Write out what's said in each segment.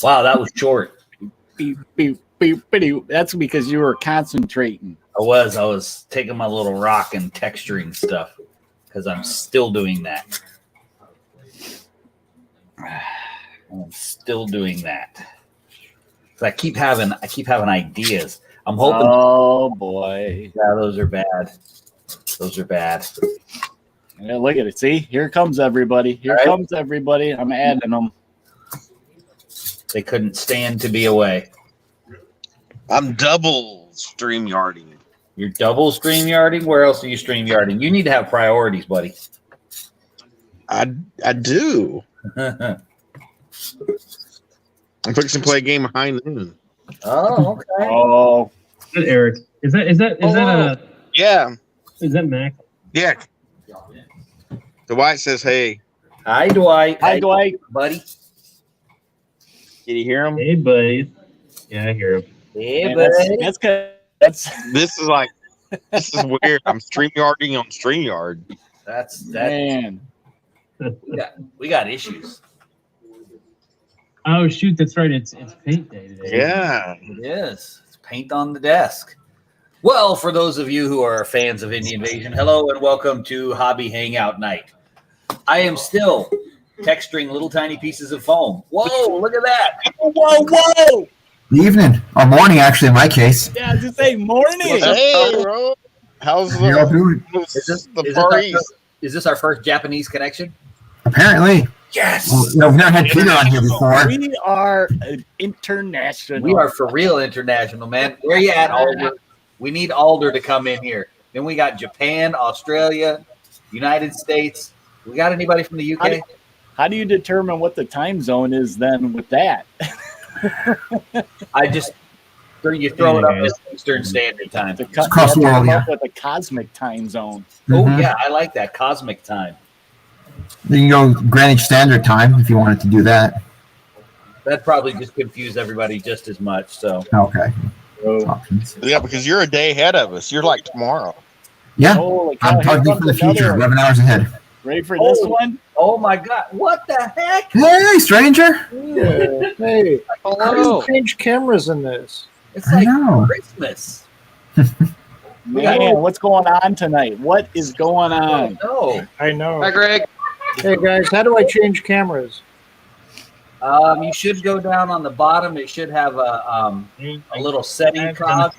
Wow, that was short. Beep, beep, beep, beep. That's because you were concentrating. I was taking my little rock and texturing stuff because I'm still doing that. I'm still doing that. So I keep having ideas. I'm hoping. Oh boy. Yeah, those are bad. Those are bad. Yeah, look at it. See, here comes everybody. Here comes everybody. I'm adding them. They couldn't stand to be away. I'm double StreamYarding. You're double StreamYarding? Where else are you StreamYarding? You need to have priorities, buddy. I do. I'm fixing to play a game of High Noon. Oh, okay. Oh, Eric, is that Yeah. is that Mac? Yeah. Dwight says, "Hey." Hi, Dwight. Hi, Dwight, buddy. Can you hear him? Hey, buddy. Yeah, I hear him. Hey, man, buddy. that's good. That's This is weird. I'm StreamYarding on StreamYard. That's man. we got issues. Oh shoot, that's right. It's paint day today. Yeah. It is. It's paint on the desk. Well, for those of you who are fans of Indie Invasion, hello and welcome to Hobby Hangout Night. I am still texturing little tiny pieces of foam. Whoa, look at that. Whoa, whoa. Good evening, or morning, actually, in my case. Yeah, just say morning. Hey, bro. How's How y'all doing? the Far East? Is this our first Japanese connection? Apparently. Yes. Well, we've never had Peter on here before. We are international. We are for real international, man. Where you at, Alder? We need Alder to come in here. Then we got Japan, Australia, United States. We got anybody from the UK? How do you determine what the time zone is then with that? You throw it up as Eastern Standard Time. across the world, yeah. With a cosmic time zone. Oh, yeah, I like that. Cosmic time. You can go Greenwich Standard Time if you wanted to do that. That'd probably just confuse everybody just as much. So Okay. Yeah, because you're a day ahead of us. You're like tomorrow. Yeah. Holy cow, I'm here talking comes from the future, another- 11 hours ahead. Ready for this one? oh my God, what the heck? Hey, stranger. Yeah. Hey, how do you change cameras in this? It's I like know. Christmas. Man, what's going on tonight? What is going on? No. I know. Hi, Greg. Hey guys, how do I change cameras? You should go down on the bottom. It should have a little setting cog.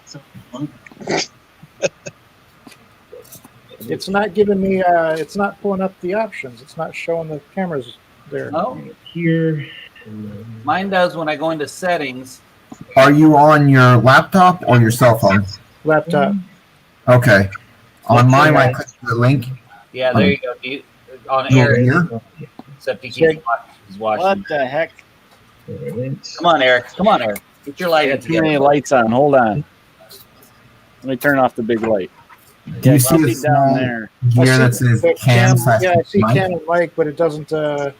It's not giving me. It's not pulling up the options. It's not showing the cameras there. No, Here. mine does when I go into settings. Are you on your laptop or your cell phone? Laptop. Okay. On mine, when I click the link, Yeah, there you go. On you over Eric, here. except he's watching. What the heck? Come on, Eric. Come on, Eric. Get your lighting Too many together. lights on. Hold on. Let me turn off the big light. Do you see I'll a be down small there. here that says The cam slash yeah, I see mic? Cam and Mike, but it doesn't. Okay.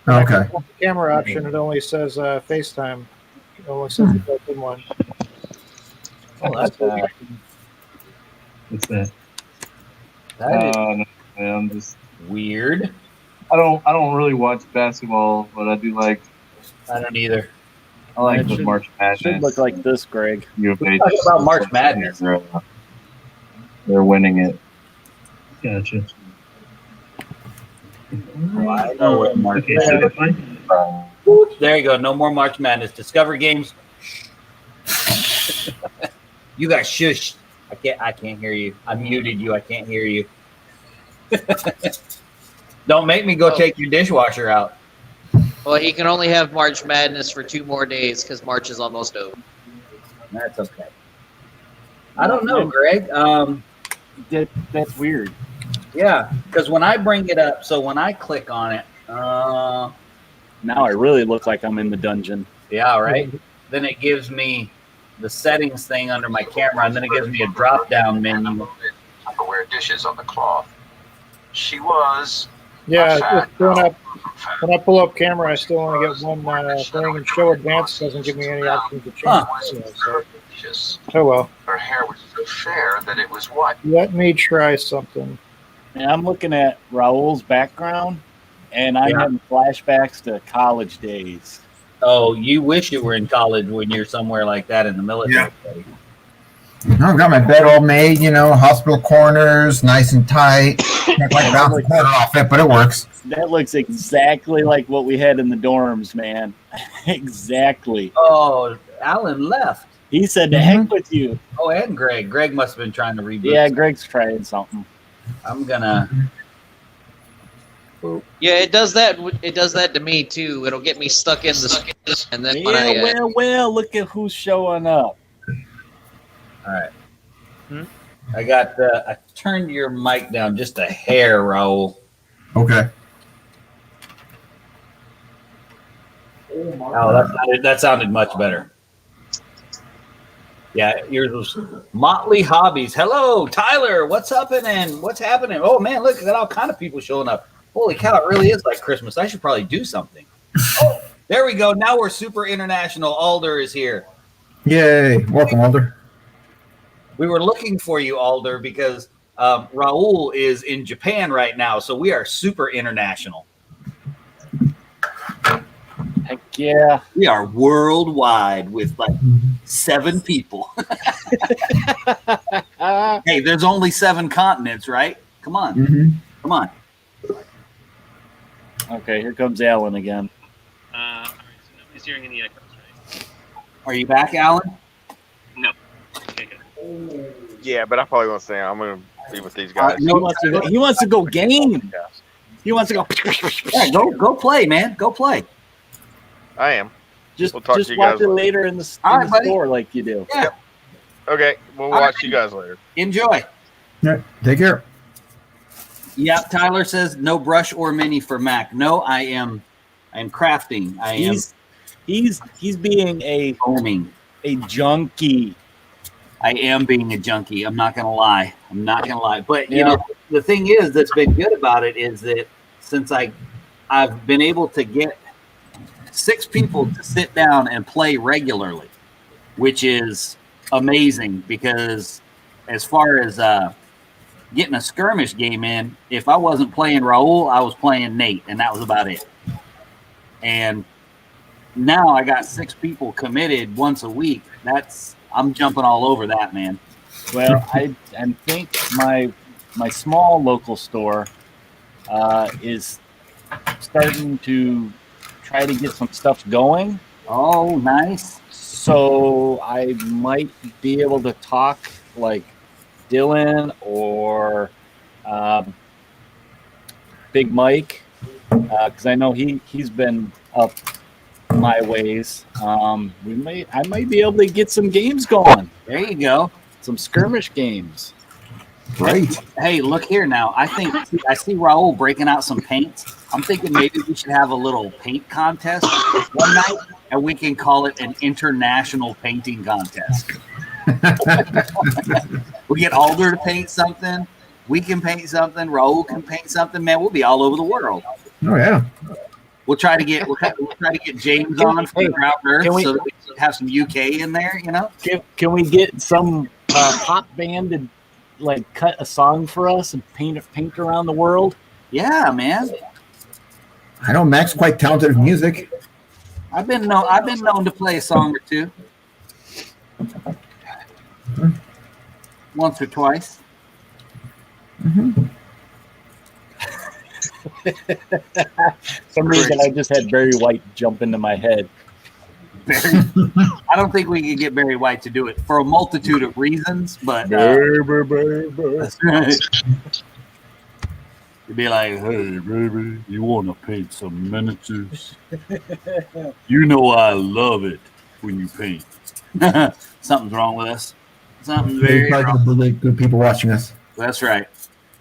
The camera option. It only says FaceTime. It only says the built-in one. Oh, that's cool. What's that? That is No, man, I'm just. weird. I don't really watch basketball, but I do like. I don't either. I like It the should- March Madness. Should look like this, Greg. U of A. Talk about March Madness. They're winning it. Gotcha. Oh, I know what March Okay, Madness. so There you go. No more March Madness. Discover Games. You got shush. I can't hear you. I muted you. I can't hear you. Don't make me go take your dishwasher out. Well, he can only have March Madness for 2 more days because March is almost over. That's okay. I don't know, Greg. That's weird. Yeah, because when I bring it up, so when I click on it, Now I really look like I'm in the dungeon. yeah, right. Then it gives me the settings thing under my camera, and then it gives me a drop-down menu. Tupperware dishes on the cloth. She was. Yeah, just when I pull up camera, I still only get one thing, and show advanced doesn't give me any options to change. Huh. Oh well. Her hair was so fair that it was what? Let me try something. And I'm looking at Raul's background, and I'm Yeah. having flashbacks to college days. Oh, you wish you were in college when you're somewhere like that in the military. I've got my bed all made, hospital corners, nice and tight. Can't quite bounce the corner off it, but it works. That looks exactly like what we had in the dorms, man. Exactly. Oh, Alan left. He said to heck with you. Oh, and Greg. Greg must have been trying to reboot. Yeah, Greg's trying something. I'm gonna. Yeah, it does that. It does that to me too. It'll get me stuck in the, and then when Well, look at who's showing up. All right. I got. I turned your mic down just a hair, Raul. Okay. Oh, that sounded much better. Yeah, yours was Motley Hobbies. Hello, Tyler. What's happening? What's happening? Oh man, look at all kind of people showing up. Holy cow, it really is like Christmas. I should probably do something. Oh, there we go. Now we're super international. Alder is here. Yay. Welcome, Alder. We were looking for you, Alder, because Raul is in Japan right now, so we are super international. Heck yeah. We are worldwide with like 7 people. Hey, there's only 7 continents, right? Come on. Mm-hmm. Come on. Okay, here comes Alan again. All right, so nobody's hearing any echoes, right? Are you back, Alan? No. Okay, good. Yeah, but I probably won't say I'm gonna be with these guys. He wants to go game. He wants to go. Yeah, go play, man. Go play. I am. Just We'll talk to you watch guys it later in the, All right, buddy. store like you do. Yeah. Okay, we'll All watch right. you guys later. Enjoy. Yeah. Take care. Yeah, Tyler says no brush or mini for Mac. No, I am crafting. I am He's being a foaming. junkie. I am being a junkie. I'm not gonna lie. But you know, the thing is that's been good about it is that since I've been able to get 6 people to sit down and play regularly, which is amazing because as far as getting a skirmish game in, if I wasn't playing Raul, I was playing Nate, and that was about it. And now I got 6 people committed once a week. I'm jumping all over that, man. Well, I think my small local store is starting to try to get some stuff going. Oh, nice. So I might be able to talk like Dylan or Big Mike because I know he's been up my ways. I might be able to get some games going. There you go. Some skirmish games. Great. Hey, look here now. I see Raul breaking out some paints. I'm thinking maybe we should have a little paint contest one night, and we can call it an international painting contest. We get Alder to paint something. We can paint something. Raul can paint something. Man, we'll be all over the world. Oh, yeah. We'll try to get James on from Ground Earth so that we can have some UK in there. You know? Can we get some pop band to like cut a song for us and paint around the world? Yeah, man. I know Mac's quite talented with music. I've been known to play a song or two. Once or twice. Mm-hmm. Some reason I just had Barry White jump into my head. I don't think we can get Barry White to do it for a multitude of reasons, but that's right. You'd be like, "Hey, baby, you want to paint some miniatures? You know I love it when you paint." Something's wrong with us. Something's very wrong. Really good people watching us. That's right.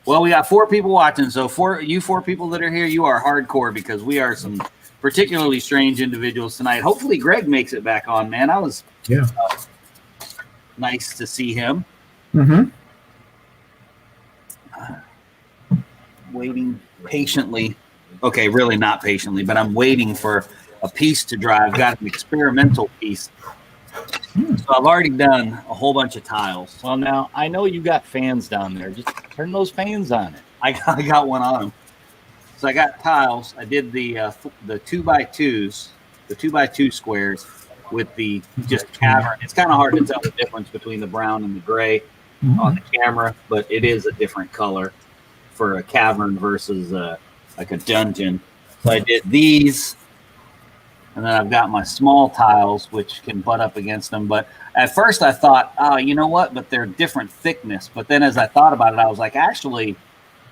Well, we got 4 people watching, so 4 people that are here, you are hardcore because we are some particularly strange individuals tonight. Hopefully, Greg makes it back on, man. I was nice to see him. Mm-hmm. Waiting patiently. Okay, really not patiently, but I'm waiting for a piece to dry. I've got an experimental piece. So I've already done a whole bunch of tiles. Well, now I know you got fans down there. Just turn those fans on it. I got one on them. So I got tiles. I did the 2x2s, the 2x2 squares with the just cavern. It's kind of hard to tell the difference between the brown and the gray on the camera, but it is a different color for a cavern versus like a dungeon. So I did these, and then I've got my small tiles, which can butt up against them. But at first I thought, oh, you know what? But they're different thickness. But then as I thought about it, I was like, actually,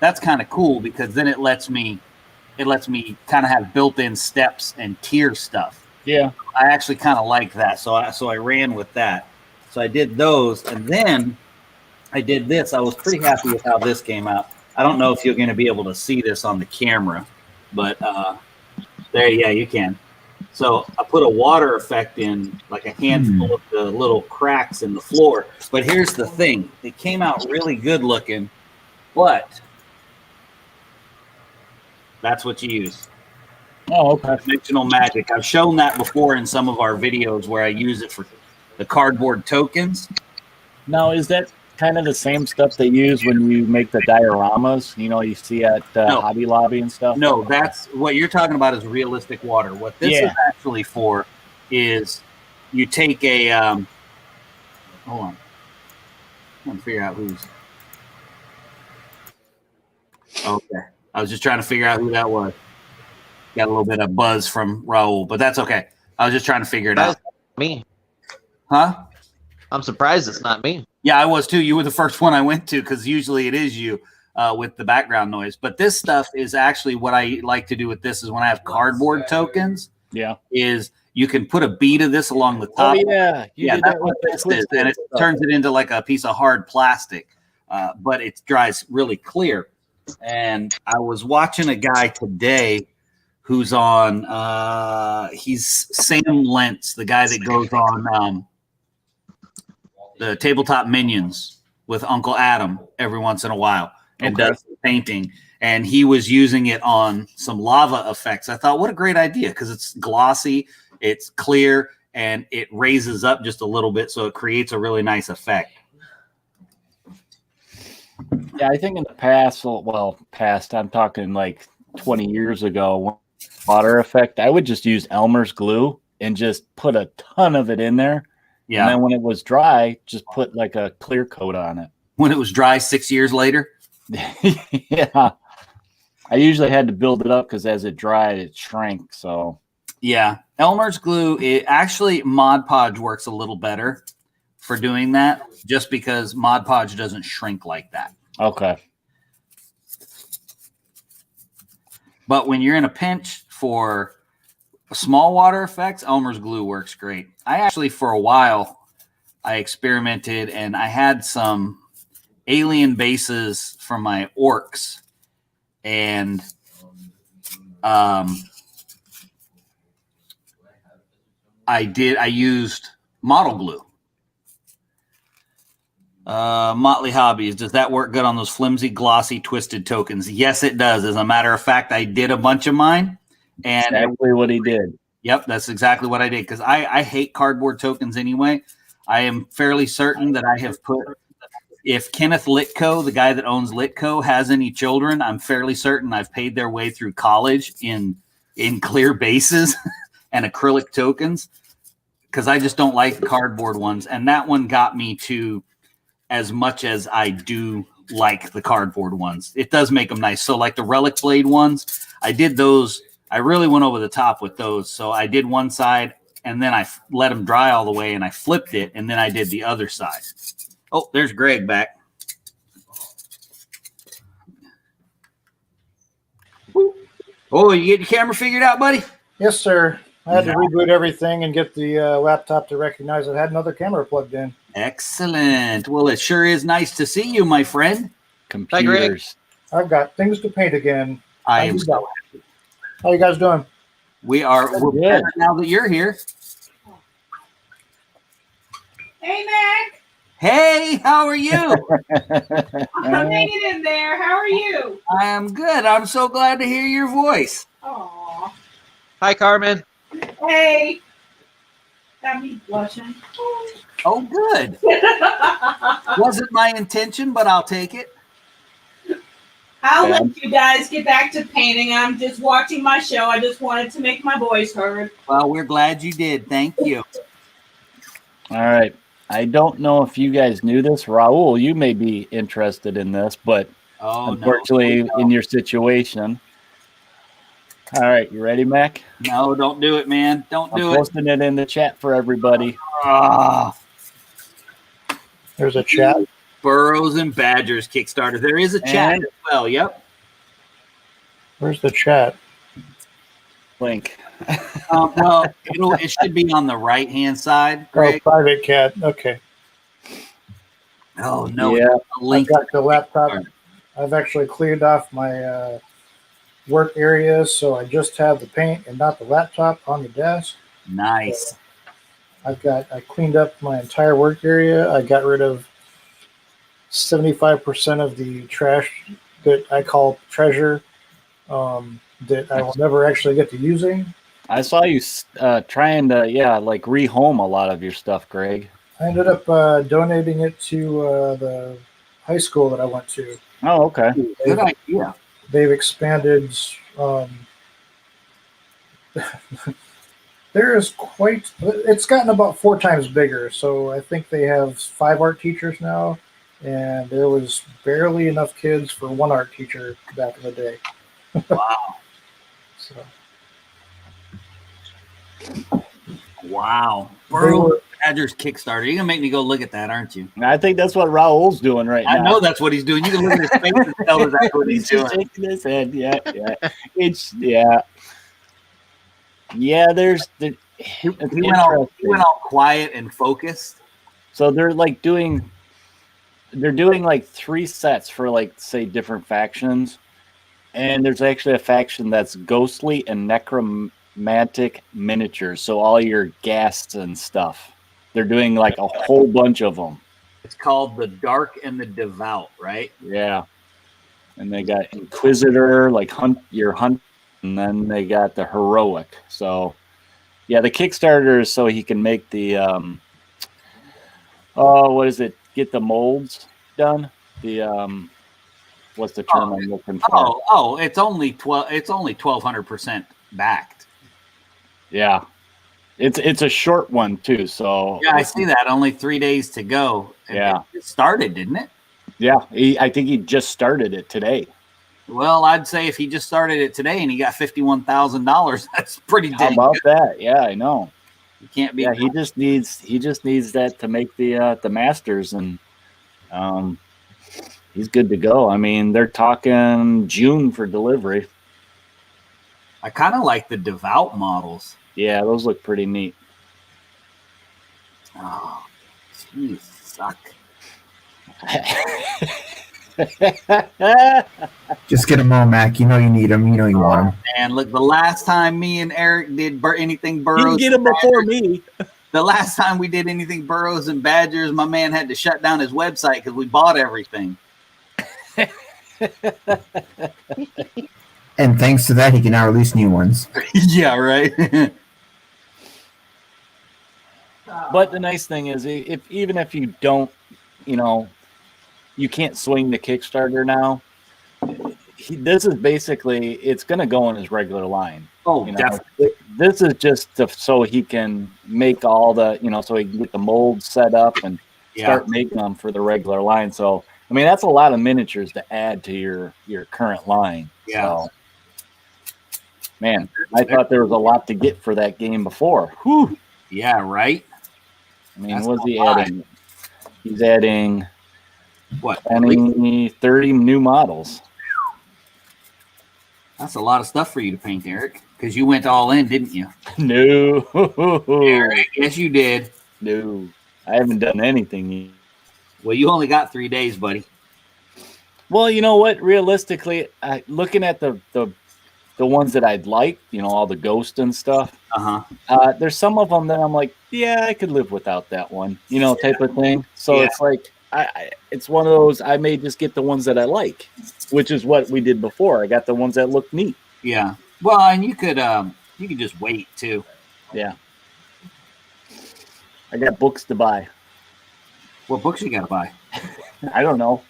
that's kind of cool because then it lets me kind of have built-in steps and tier stuff. Yeah. I actually kind of like that. So I ran with that. So I did those, and then I did this. I was pretty happy with how this came out. I don't know if you're going to be able to see this on the camera, but there, yeah, you can. So I put a water effect in, like a handful of the little cracks in the floor. But here's the thing. It came out really good looking, but that's what you use. Oh, okay. Dimensional magic. I've shown that before in some of our videos where I use it for the cardboard tokens. Now, is that kind of the same stuff they use when you make the dioramas? You know, you see at No. Hobby Lobby and stuff? No, that's what you're talking about is realistic water. What this is actually for is you take a hold on. I'm trying to figure out who's okay. I was just trying to figure out who that was. Got a little bit of buzz from Raul, but that's okay. I was just trying to figure it out. Me. Huh? I'm surprised it's not me. Yeah, I was too. You were the first one I went to because usually it is you with the background noise. But this stuff is actually what I like to do with this is when I have cardboard tokens. Yeah. Is you can put a bead of this along the top. Oh, yeah. You did that's that what with this is. And it turns it into like a piece of hard plastic, but it dries really clear. And I was watching a guy today who's on, he's Sam Lentz, the guy that goes on the Tabletop Minions with Uncle Adam every once in a while and does the painting. And he was using it on some lava effects. I thought, what a great idea, because it's glossy, it's clear, and it raises up just a little bit, so it creates a really nice effect. Yeah, I think in the past, I'm talking like 20 years ago, water effect, I would just use Elmer's glue and just put a ton of it in there. Yeah. And then when it was dry, just put like a clear coat on it. When it was dry 6 years later? Yeah. I usually had to build it up because as it dried, it shrank. So, yeah. Elmer's glue, it actually, Mod Podge works a little better for doing that just because Mod Podge doesn't shrink like that. Okay. But when you're in a pinch for small water effects, Elmer's glue works great. I actually, for a while, I experimented and I had some alien bases from my orcs, and I used model glue. Motley Hobbies, does that work good on those flimsy, glossy, twisted tokens? Yes, it does. As a matter of fact, I did a bunch of mine. And exactly what he did. Yep, that's exactly what I did because I hate cardboard tokens anyway. I am fairly certain that I have put, if Kenneth Litko, the guy that owns Litko, has any children, I'm fairly certain I've paid their way through college in clear bases and acrylic tokens because I just don't like cardboard ones. And that one got me to as much as I do like the cardboard ones. It does make them nice. So like the Relic Blade ones, I did those. I really went over the top with those. So I did one side and then I let them dry all the way and I flipped it and then I did the other side. Oh, there's Greg back. Oh, you get your camera figured out, buddy? Yes, sir. I had to reboot everything and get the laptop to recognize it had another camera plugged in. Excellent. Well, it sure is nice to see you, my friend. Computers. I've got things to paint again. I am so happy. How you guys doing? We're better now that you're here. Hey, Mac. Hey, how are you? I'm hanging in there. How are you? I'm good. I'm so glad to hear your voice. Aw. Hi, Carmen. Hey. Got me blushing. Oh, good. Wasn't my intention, but I'll take it. I'll let you guys get back to painting. I'm just watching my show. I just wanted to make my voice heard. Well, we're glad you did. Thank you. All right. I don't know if you guys knew this. Raul, you may be interested in this, but unfortunately, in your situation. All right. You ready, Mac? No, don't do it, man. Don't do I'm posting it in the chat for everybody. There's a chat. Burrows and Badgers Kickstarter. There is a chat as well. Yep. Where's the chat? Link. Well, it should be on the right-hand side, Greg. Oh, private cat. Okay. Oh, no. Yeah. I've got the laptop. I've actually cleared off my work area, so I just have the paint and not the laptop on the desk. Nice. So I cleaned up my entire work area. I got rid of 75% of the trash that I call treasure that I will never actually get to using. I saw you trying to, rehome a lot of your stuff, Greg. I ended up donating it to the high school that I went to. Oh, okay. Good idea. They've expanded. It's gotten about 4 times bigger. So I think they have 5 art teachers now, and there was barely enough kids for 1 art teacher back in the day. Wow. So. Wow. Burrow Badgers Kickstarter. You're going to make me go look at that, aren't you? I think that's what Raul's doing right now. I know that's what he's doing. You can look at his face and tell that that's what he's doing. Shaking his head. Yeah. Yeah, he went all quiet and focused. So they're doing 3 sets for say different factions. And there's actually a faction that's ghostly and necromantic miniatures. So all your ghasts and stuff. They're doing a whole bunch of them. It's called the Dark and the Devout, right? Yeah. And they got Inquisitor, hunt, and then they got the Heroic. So, yeah, the Kickstarter is so he can make the, get the molds done? The, what's the term I'm looking for? It's only 1,200% backed. Yeah. It's a short one too, so yeah, I see that. Only 3 days to go. Yeah, it started, didn't it? Yeah, I think he just started it today. Well, I'd say if he just started it today and he got $51,000, that's pretty. How about that? Yeah, I know. You can't be. Yeah, he just needs that to make the Masters, and he's good to go. I mean, they're talking June for delivery. I kind of like the Devout models. Yeah, those look pretty neat. Oh, geez, suck. Just get them all, Mac. You know you need them. You know you want them. And look, the last time me and Eric did anything Burrows, you can get them before me. The last time we did anything Burrows and Badgers, my man had to shut down his website because we bought everything. And thanks to that, he can now release new ones. Yeah, right. But the nice thing is, even if you don't, you can't swing the Kickstarter now. This is basically, it's going to go in his regular line. Oh, definitely. This is just so he can make all the, so he can get the molds set up and start making them for the regular line. So, I mean, that's a lot of miniatures to add to your current line. Yeah. So, man, I thought there was a lot to get for that game before. Whew. Yeah, right? I mean, what's he adding? He's adding what? 20, 30 new models. That's a lot of stuff for you to paint, Eric, because you went all in, didn't you? No. Eric, yes, you did. No, I haven't done anything yet. Well, you only got 3 days, buddy. Well, you know what? Realistically, looking at the ones that I'd like, all the ghost and stuff. There's some of them that I'm like, yeah, I could live without that one, type of thing. So it's like, it's one of those, I may just get the ones that I like, which is what we did before. I got the ones that look neat. Yeah. Well, and you could just wait too. Yeah. I got books to buy. What books you got to buy? I don't know.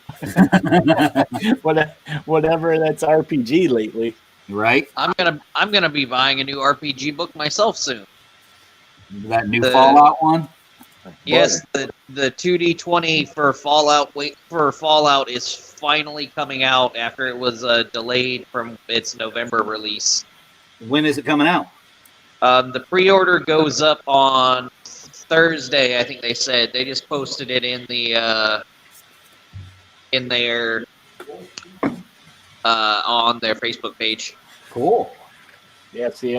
Whatever that's RPG lately. Right? I'm gonna be buying a new RPG book myself soon. That new The- Fallout one? Yes, the 2D20 for Fallout is finally coming out after it was delayed from its November release. When is it coming out? The pre-order goes up on Thursday, I think they said. They just posted it in their on their Facebook page. Cool. Yeah, see,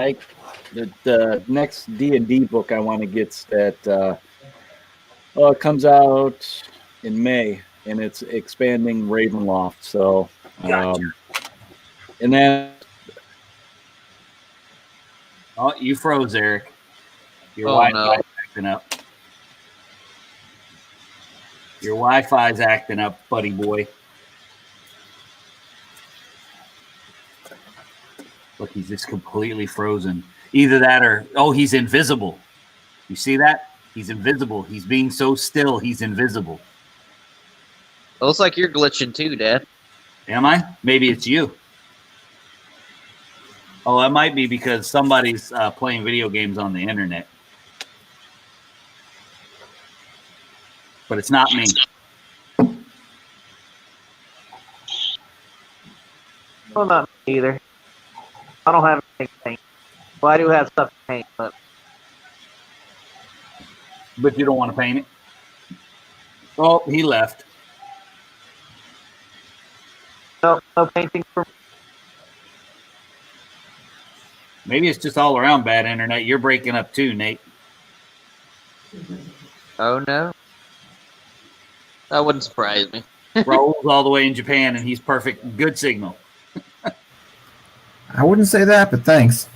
the next D&D book I want to get's that it comes out in May, and it's expanding Ravenloft. So, and then Oh, you froze, Eric. Your Oh, Wi-Fi's no. acting up. Your Wi-Fi's acting up, buddy boy. Look, he's just completely frozen. Either that or, oh, he's invisible. You see that? He's invisible. He's being so still, he's invisible. It looks like you're glitching too, Dad. Am I? Maybe it's you. Oh, that might be because somebody's playing video games on the internet. But it's not me. Well, not me either. I don't have anything to paint. Well, I do have stuff to paint, but But you don't want to paint it? Oh, he left. no painting for me. Maybe it's just all around bad internet. You're breaking up too, Nate. Oh, no. That wouldn't surprise me. Raul's all the way in Japan, and he's perfect. Good signal. I wouldn't say that, but thanks.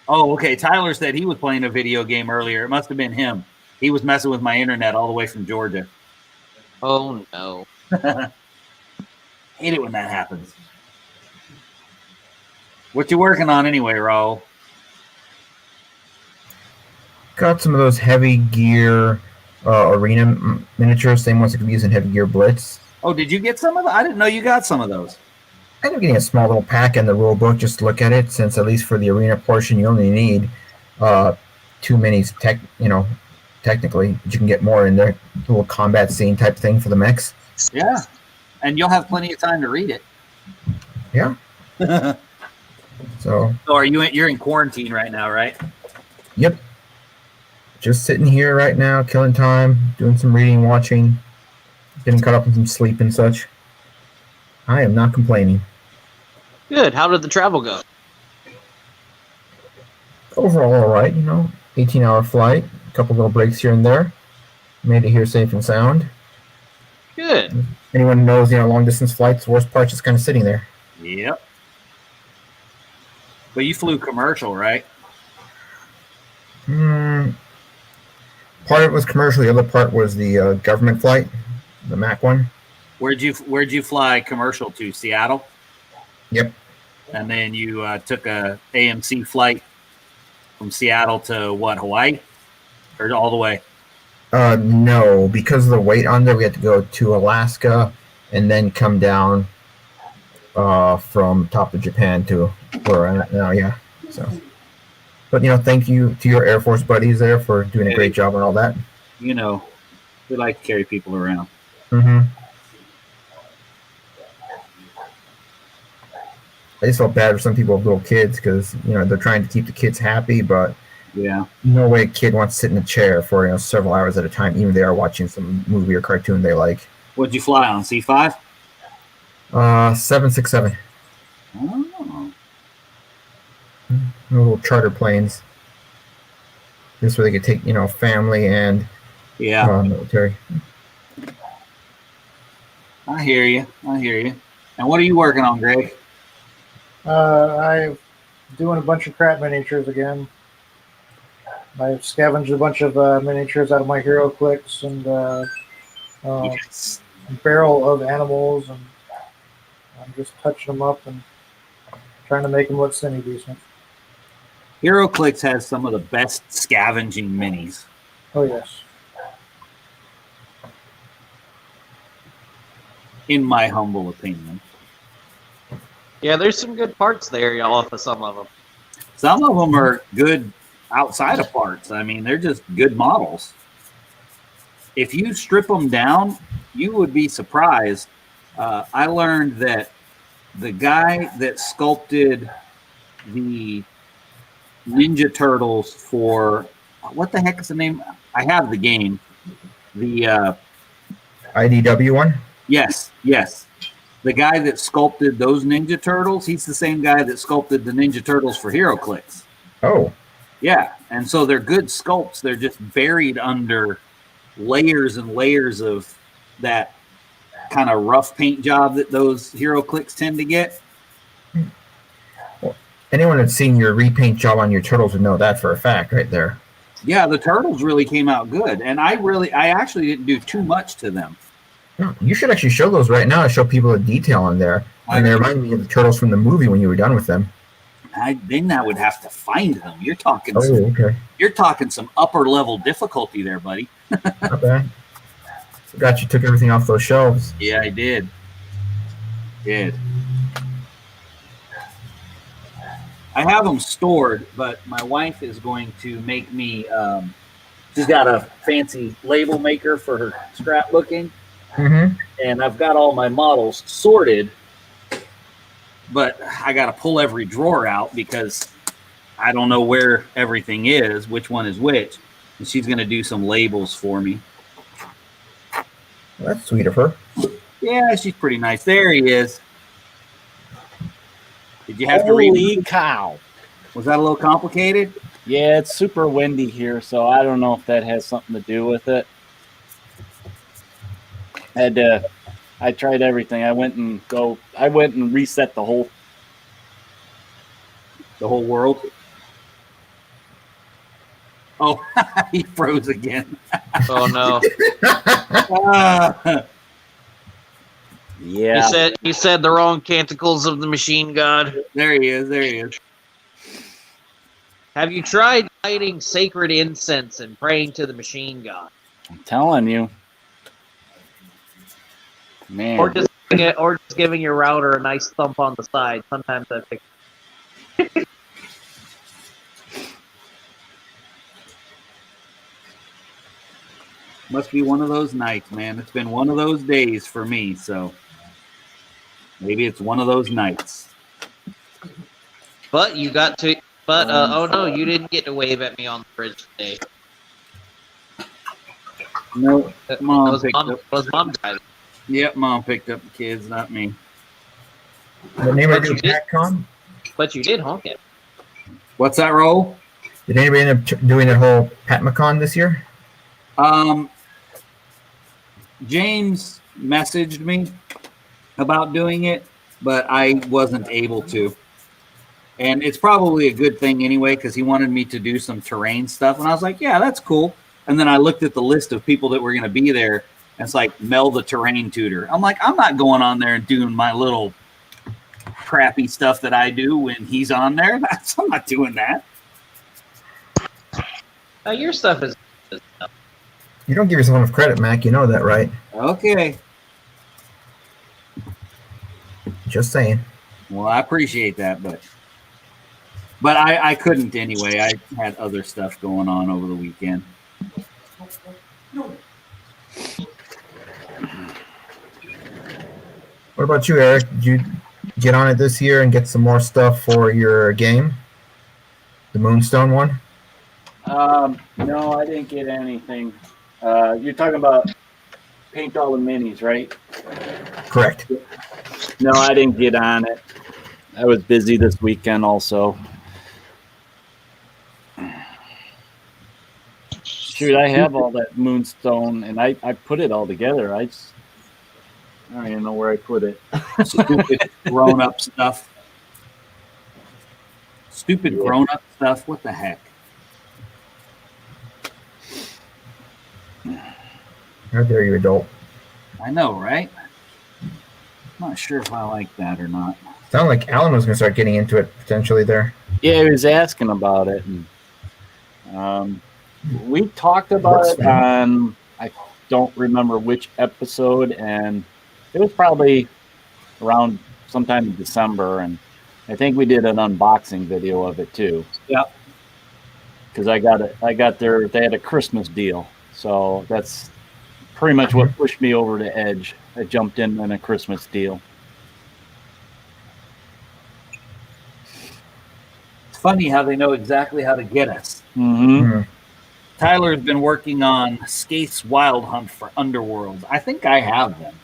Oh, okay. Tyler said he was playing a video game earlier. It must have been him. He was messing with my internet all the way from Georgia. Oh, no. Hate it when that happens. What you working on anyway, Raul? Got some of those heavy gear arena miniatures, same ones that could be used in heavy gear blitz. Oh, did you get some of them? I didn't know you got some of those. I ended up getting a small little pack in the rule book just to look at it, since at least for the arena portion you only need 2 minis technically, but you can get more in there, little combat scene type thing for the mechs. Yeah. And you'll have plenty of time to read it. Yeah. So are you're in quarantine right now, right? Yep. Just sitting here right now, killing time, doing some reading, watching, getting caught up in some sleep and such. I am not complaining. Good. How did the travel go? Overall, all right. 18-hour flight, a couple little breaks here and there. Made it here safe and sound. Good. Anyone who knows, long distance flights, the worst part's just kind of sitting there. Yep. But you flew commercial, right? Part of it was commercial. The other part was the government flight, the MAC one. Where'd you fly commercial to? Seattle? Yep. And then you took a AMC flight from Seattle to what, Hawaii? Or all the way? No, because of the weight on there, we had to go to Alaska and then come down from top of Japan to where I'm at now. Yeah. So, but thank you to your Air Force buddies there for doing a great job on all that. We like to carry people around. Mm-hmm. I just felt bad for some people with little kids because they're trying to keep the kids happy, but yeah, no way a kid wants to sit in a chair for several hours at a time, even if they are watching some movie or cartoon they like. What'd you fly on? C5? 767. Oh. Little charter planes. This way they could take family and military. I hear you. And what are you working on, Greg? I'm doing a bunch of crap miniatures again. I've scavenged a bunch of miniatures out of my hero clicks and barrel of animals, and I'm just touching them up and trying to make them look semi-decent. HeroClix has some of the best scavenging minis. Oh, yes. in my humble opinion. Yeah, there's some good parts there off of some of them. Some of them are good outside of parts. I mean, they're just good models. If you strip them down, you would be surprised. I learned that the guy that sculpted the Ninja Turtles for what the heck is the name? I have the game. The IDW one? yes. The guy that sculpted those Ninja Turtles, he's the same guy that sculpted the Ninja Turtles for HeroClix. Oh. Yeah, and so they're good sculpts. They're just buried under layers and layers of that kind of rough paint job that those HeroClix tend to get. Well, anyone that's seen your repaint job on your turtles would know that for a fact right there. Yeah, the turtles really came out good, and I actually didn't do too much to them. No, you should actually show those right now to show people the detail on there. And they remind me of the turtles from the movie when you were done with them. Then I would have to find them. You're talking. Okay. You're talking some upper level difficulty there, buddy. Not bad. Forgot you took everything off those shelves. Yeah, I did. I have them stored, but my wife is going to make me. She's got a fancy label maker for her scrapbooking, and I've got all my models sorted. But I got to pull every drawer out because I don't know where everything is, which one is which. And she's going to do some labels for me. Well, that's sweet of her. Yeah, she's pretty nice. There he is. Did you have to read? Holy cow. Was that a little complicated? Yeah, it's super windy here, so I don't know if that has something to do with it. I tried everything. I went and reset the whole world. Oh, he froze again. Oh no. Yeah. You said the wrong canticles of the machine god. There he is. Have you tried lighting sacred incense and praying to the machine god? I'm telling you. Man. Or just giving your router a nice thump on the side. Sometimes I think. Must be one of those nights, man. It's been one of those days for me, so maybe it's one of those nights. But you got to. But oh no, you didn't get to wave at me on the bridge today. No, Mom was Mom driving? Yep, Mom picked up the kids, not me. Did anybody do PatCon? But you did honk it. What's that, Roll? Did anybody end up doing that whole PatMacon this year? James messaged me about doing it, but I wasn't able to. And it's probably a good thing anyway, because he wanted me to do some terrain stuff. And I was like, yeah, that's cool. And then I looked at the list of people that were going to be there. And it's like Mel the terrain tutor. I'm like, I'm not going on there and doing my little crappy stuff that I do when he's on there. I'm not doing that. Your stuff is. You don't give yourself enough credit, Mac. You know that, right? Okay. Just saying. Well, I appreciate that, but I couldn't anyway. I had other stuff going on over the weekend. What about you, Eric? Did you get on it this year and get some more stuff for your game? The Moonstone one? No, I didn't get anything. You're talking about paint all the minis, right? Correct. No, I didn't get on it. I was busy this weekend also. Shoot, I have all that Moonstone, and I put it all together. I don't even know where I put it. Stupid grown-up stuff. Stupid grown-up stuff. What the heck? How dare you, adult? I know, right? I'm not sure if I like that or not. Sounded like Alan was going to start getting into it potentially there. Yeah, he was asking about it. And, we talked about it on, I don't remember which episode, and It was probably around sometime in December, and I think we did an unboxing video of it too. Yeah. Because I got they had a Christmas deal, so that's pretty much what pushed me over the edge. I jumped in on a Christmas deal. It's funny how they know exactly how to get us. Mm-hmm. Tyler's been working on Skate's Wild Hunt for Underworld. I think I have them,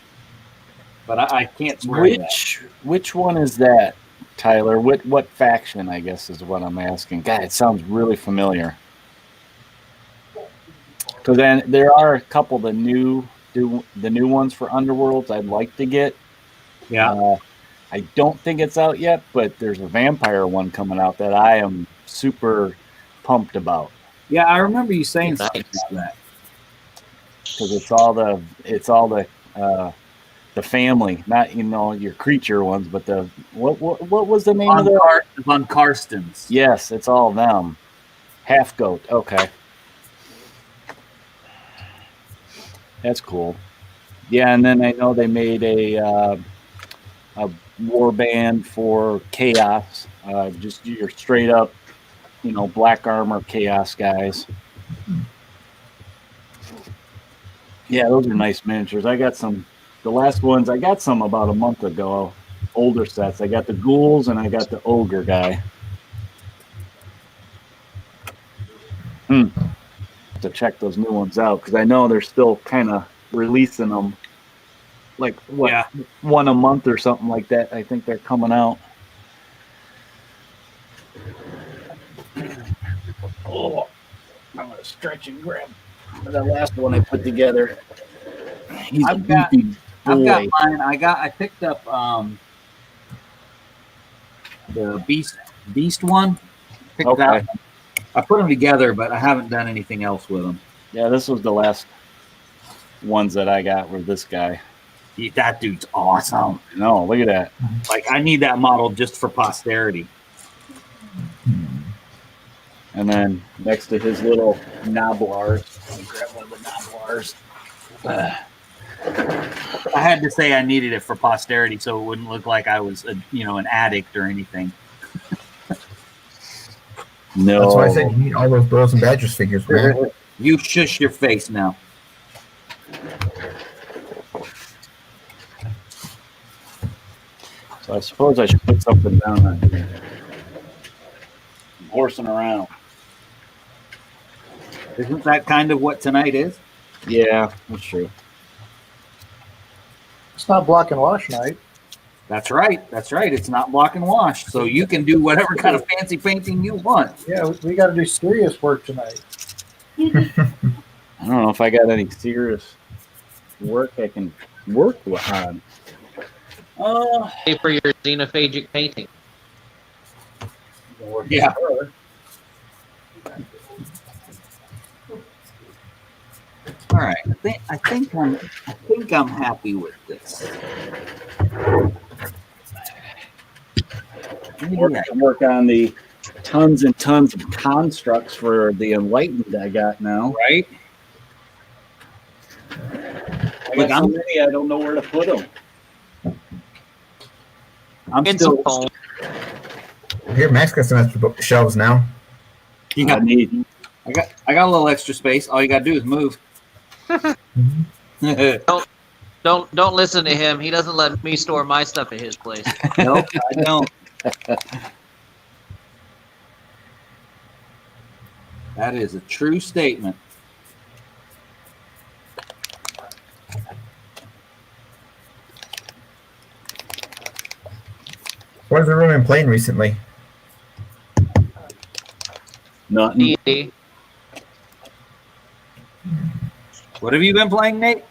but I can't swear to that. Which one is that, Tyler? What faction, I guess, is what I'm asking. God, it sounds really familiar. Because then there are a couple of the new ones for Underworlds I'd like to get. Yeah. I don't think it's out yet, but there's a vampire one coming out that I am super pumped about. Yeah, I remember you saying something about that. Because it's all the family, not your creature ones, but the what was the name of the Von Karstens? Yes, it's all them. Half goat. Okay, that's cool. Yeah, and then I know they made a war band for Chaos. Just your straight up, black armor Chaos guys. Yeah, those are nice miniatures. I got some. The last ones, I got some about a month ago. Older sets. I got the ghouls and I got the ogre guy. To check those new ones out because I know they're still kind of releasing them. Like one a month or something like that. I think they're coming out. Oh, I'm gonna stretch and grab the last one I put together. I've got mine. I picked up the beast one. Okay. I put them together, but I haven't done anything else with them. Yeah, this was the last ones that I got were this guy. That dude's awesome. No, look at that. Like, I need that model just for posterity. And then next to his little Noblars, let me grab one of the Noblars. I had to say I needed it for posterity so it wouldn't look like I was, an addict or anything. No. That's why I said you need all those Burrows and Badgers figures, man. You shush your face now. So I suppose I should put something down on here. I'm horsing around. Isn't that kind of what tonight is? Yeah, that's true. It's not block and wash night. That's right. It's not block and wash, so you can do whatever kind of fancy painting you want. Yeah, we got to do serious work tonight. I don't know if I got any serious work I can work on. Pay for your xenophagic painting. Yeah. All right. I think I'm happy with this. We're going to work on the tons and tons of constructs for the Enlightened I got now. Right? I got so many, I don't know where to put them. I'm It's still. a phone. Here, Max got some extra shelves now. I got a little extra space. All you gotta do is move. Don't listen to him. He doesn't let me store my stuff at his place. Nope, I don't. That is a true statement. What have everyone been playing recently? Nothing. D&D. What have you been playing, Nate?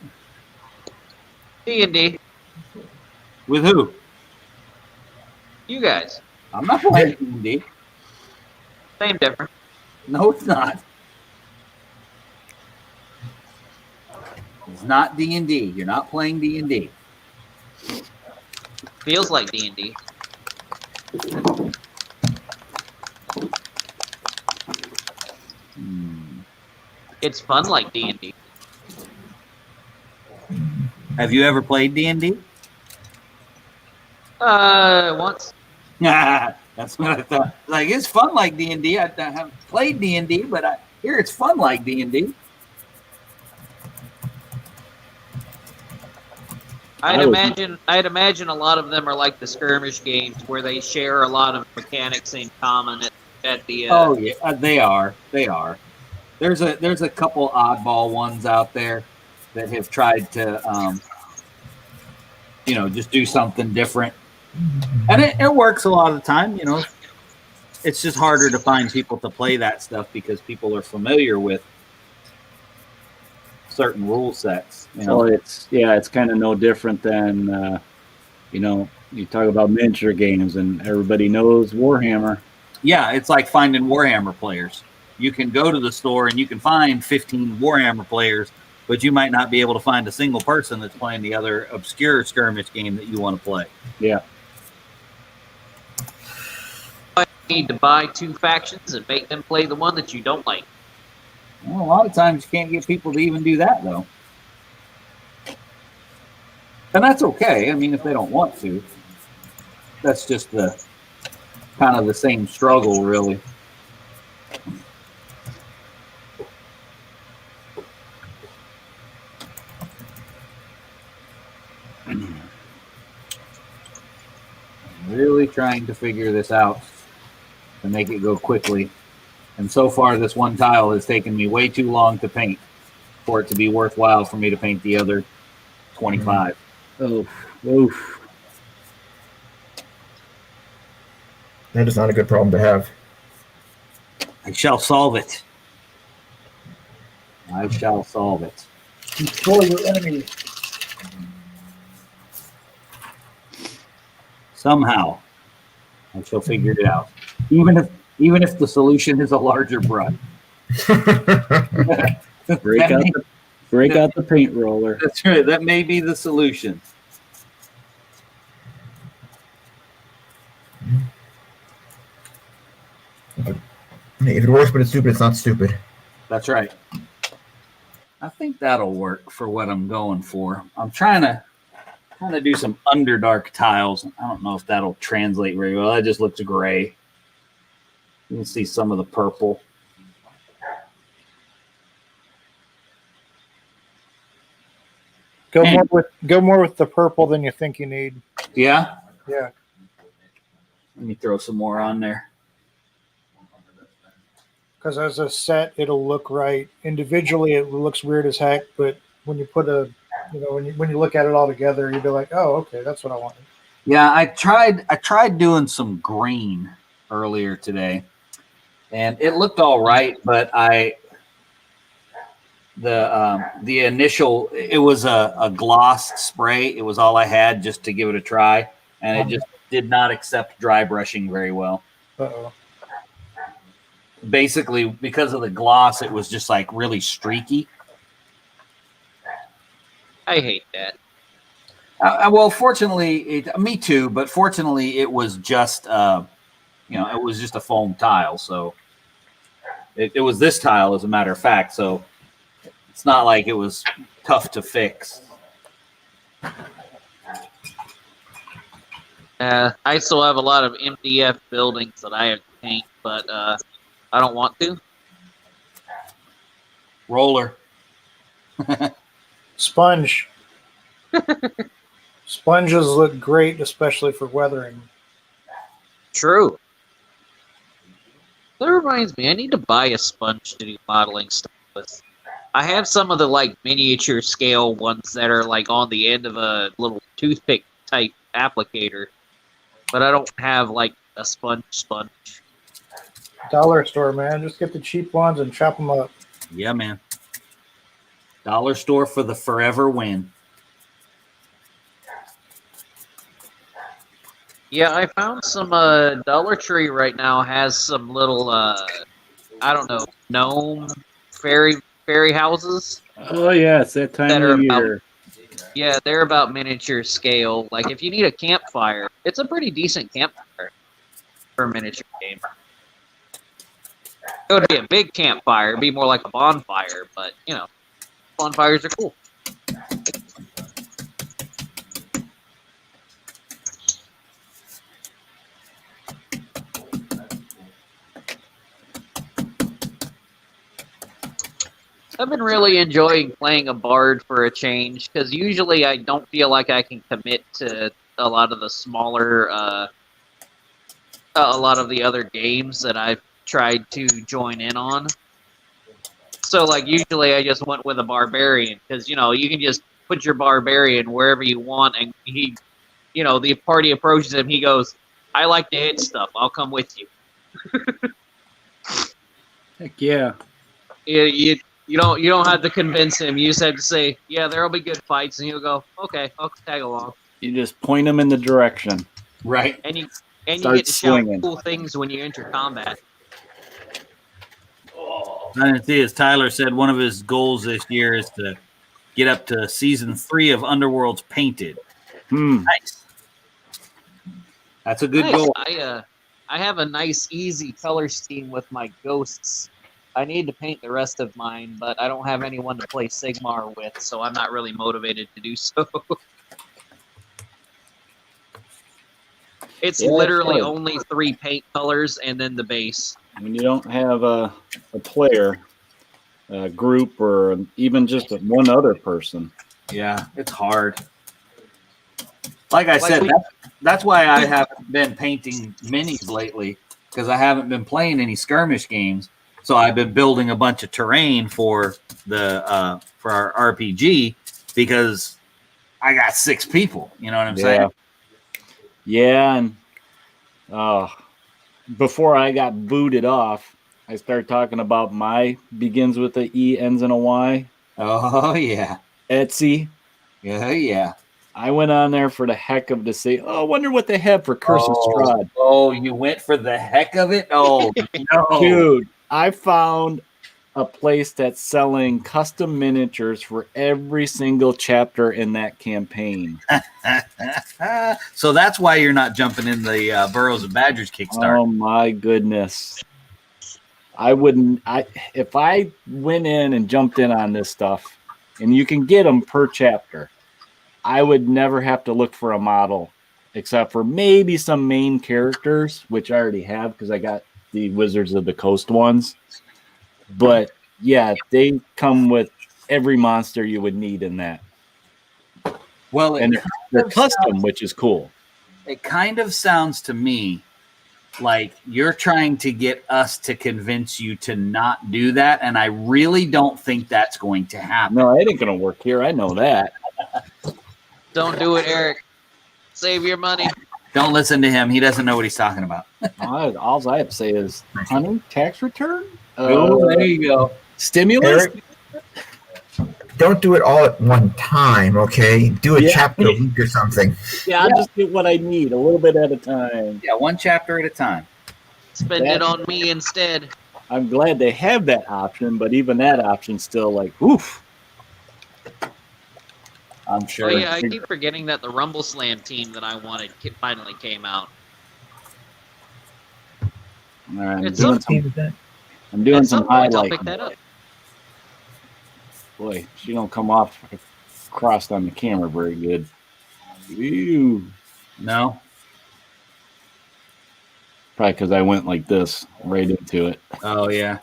D&D. With who? You guys. I'm not playing D&D. Same difference. No, it's not. It's not D&D. You're not playing D&D. Feels like D&D. It's fun like D&D. Have you ever played D&D? Once. That's what I thought. Like, it's fun like D&D. I haven't played D&D, but I hear it's fun like D&D. I'd imagine a lot of them are like the skirmish games where they share a lot of mechanics in common at the. Oh yeah, they are. They are. There's a couple oddball ones out there that have tried to, just do something different, and it works a lot of the time. It's just harder to find people to play that stuff because people are familiar with certain rule sets. So it's kind of no different than you talk about miniature games and everybody knows Warhammer. Yeah, it's like finding Warhammer players. You can go to the store and you can find 15 Warhammer players, but you might not be able to find a single person that's playing the other obscure skirmish game that you want to play. Yeah. You need to buy two factions and make them play the one that you don't like. Well, a lot of times you can't get people to even do that, though. And that's okay. I mean, if they don't want to. That's just the kind of the same struggle, really. Really trying to figure this out to make it go quickly. And so far, this one tile has taken me way too long to paint for it to be worthwhile for me to paint the other 25. Oof. That is not a good problem to have. I shall solve it. I shall solve it. Destroy your enemy. Somehow, I shall figure it out. Even if the solution is a larger brush. Break out the paint roller. That's right. That may be the solution. If it works but it's stupid, it's not stupid. That's right. I think that'll work for what I'm going for. I'm trying to do some Underdark tiles. I don't know if that'll translate very well. That just looks gray. You can see some of the purple. Go more with the purple than you think you need. Yeah? Yeah. Let me throw some more on there. Because as a set, it'll look right. Individually, it looks weird as heck, but when you put when you look at it all together, you'll be like, oh, okay, that's what I wanted. Yeah, I tried doing some green earlier today, and it looked all right, but the initial, it was a gloss spray. It was all I had just to give it a try, and it just did not accept dry brushing very well. Uh-oh. Basically, because of the gloss, it was just like really streaky. I hate that. Well, fortunately, me too. But fortunately, it was just it was just a foam tile. So it was this tile, as a matter of fact. So it's not like it was tough to fix. I still have a lot of MDF buildings that I have to paint, but I don't want to. Roller. Sponge. Sponges look great, especially for weathering. True. That reminds me, I need to buy a sponge to do modeling stuff with. I have some of the miniature scale ones that are on the end of a little toothpick type applicator, but I don't have a sponge. Dollar store, man. Just get the cheap ones and chop them up. Yeah, man. Dollar store for the forever win. Yeah, I found some Dollar Tree right now has some little gnome fairy houses. Oh yeah, it's that time of year. Yeah, they're about miniature scale. If you need a campfire, it's a pretty decent campfire for a miniature game. It would be a big campfire, it'd be more like a bonfire, but bonfires are cool. I've been really enjoying playing a bard for a change because usually I don't feel like I can commit to a lot of the smaller, a lot of the other games that I've tried to join in on. So, like, usually I just went with a barbarian because, you know, you can just put your barbarian wherever you want, and he, you know, the party approaches him, he goes, "I like to hit stuff. I'll come with you." Heck yeah. You don't have to convince him. You just have to say, "Yeah, there'll be good fights," and he'll go, "Okay, I'll tag along." You just point them in the direction. Right. And you Start get to swinging. shout cool things when you enter combat. I didn't see, as Tyler said, one of his goals this year is to get up to season 3 of Underworld's Painted. Nice. That's a good Nice. goal. I have a nice, easy color scheme with my ghosts. I need to paint the rest of mine, but I don't have anyone to play Sigmar with, so I'm not really motivated to do so. It's literally only 3 paint colors and then the base. When you don't have a player, a group, or even just one other person. Yeah, it's hard. Like I said, that's why I haven't been painting minis lately, because I haven't been playing any skirmish games. So I've been building a bunch of terrain for the for our RPG because I got 6 people. You know what I'm saying? Yeah, and before I got booted off, I started talking about my begins with a E, ends in a Y. Oh yeah, Etsy. Yeah. I went on there for the heck of to say, I wonder what they have for Curse of Strahd. Oh, you went for the heck of it? Oh, no. Dude, I found a place that's selling custom miniatures for every single chapter in that campaign. So that's why you're not jumping in the Burrows and Badgers Kickstarter. Oh my goodness. If I went in and jumped in on this stuff, and you can get them per chapter, I would never have to look for a model, except for maybe some main characters, which I already have because I got the Wizards of the Coast ones. But yeah, they come with every monster you would need in that. Well, and they're custom, which is cool. It kind of sounds to me like you're trying to get us to convince you to not do that, and I really don't think that's going to happen. No, it ain't going to work here. I know that. Don't do it, Eric. Save your money. Don't listen to him. He doesn't know what he's talking about. All I have to say is, honey, tax return? There you go. Stimulus? Eric, don't do it all at one time, okay? Do a chapter a week or something. Yeah, I'll just get what I need, a little bit at a time. Yeah, one chapter at a time. Spend it on me instead. I'm glad they have that option, but even that option's still like, oof. I'm sure. Oh yeah, I keep forgetting that the Rumble Slam team that I wanted finally came out. All right, I'm doing some highlights. I'll pick that up. Boy, she don't come off crossed on the camera very good. Ew. No. Probably because I went like this right into it. Oh yeah.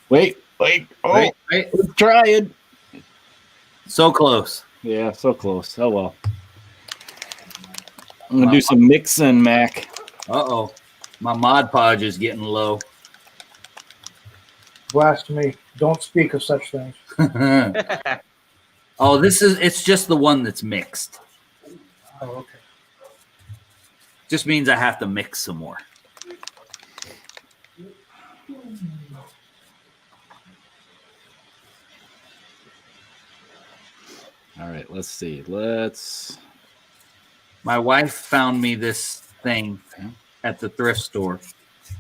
Wait. Oh, wait. Trying. So close. Yeah, so close. Oh well. I'm gonna do some mixing, Mac. Uh-oh. My Mod Podge is getting low. Blasphemy. Don't speak of such things. Oh, it's just the one that's mixed. Oh, okay. Just means I have to mix some more. All right, let's see. My wife found me this thing at the thrift store,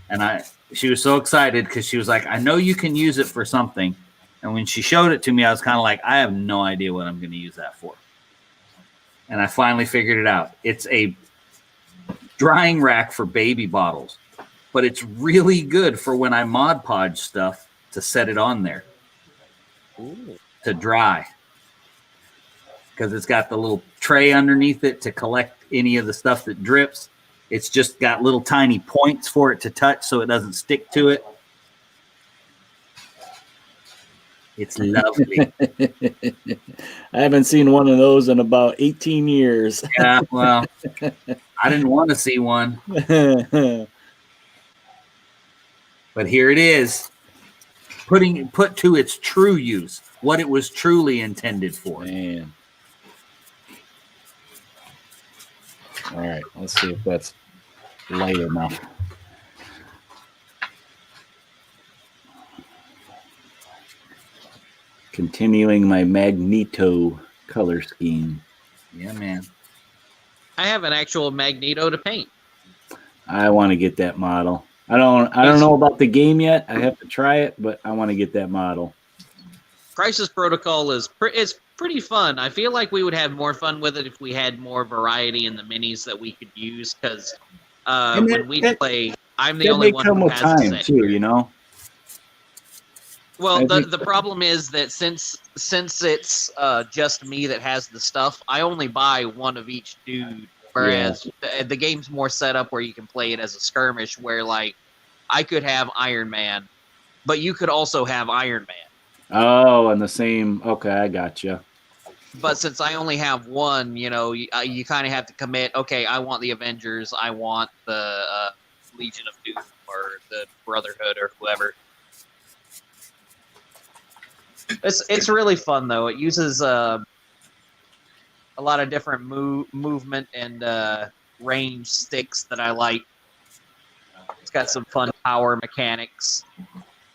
and she was so excited because she was like, I know you can use it for something. And when she showed it to me, I was kind of like, I have no idea what I'm going to use that for. And I finally figured it out. It's a drying rack for baby bottles, but it's really good for when I Mod Podge stuff to set it on there. Ooh. To dry. Because it's got the little tray underneath it to collect any of the stuff that drips. It's just got little tiny points for it to touch so it doesn't stick to it. It's lovely. I haven't seen one of those in about 18 years. Yeah, well, I didn't want to see one, but here it is. Put to its true use, what it was truly intended for. Man. All right, let's see if that's light enough. Continuing my Magneto color scheme. Yeah, man. I have an actual Magneto to paint. I want to get that model. I don't know about the game yet. I have to try it, but I want to get that model. Crisis Protocol is pretty fun. I feel like we would have more fun with it if we had more variety in the minis that we could use. Because when we play, I'm the only one who has a set too. You know. Well, the problem is that since it's just me that has the stuff, I only buy one of each dude. Whereas the game's more set up where you can play it as a skirmish, where like I could have Iron Man, but you could also have Iron Man. Oh, and the same. Okay, I gotcha. But since I only have one, you know, you kind of have to commit. Okay, I want the Avengers. I want the Legion of Doom or the Brotherhood or whoever. It's really fun though. It uses a lot of different movement and range sticks that I like. It's got some fun power mechanics.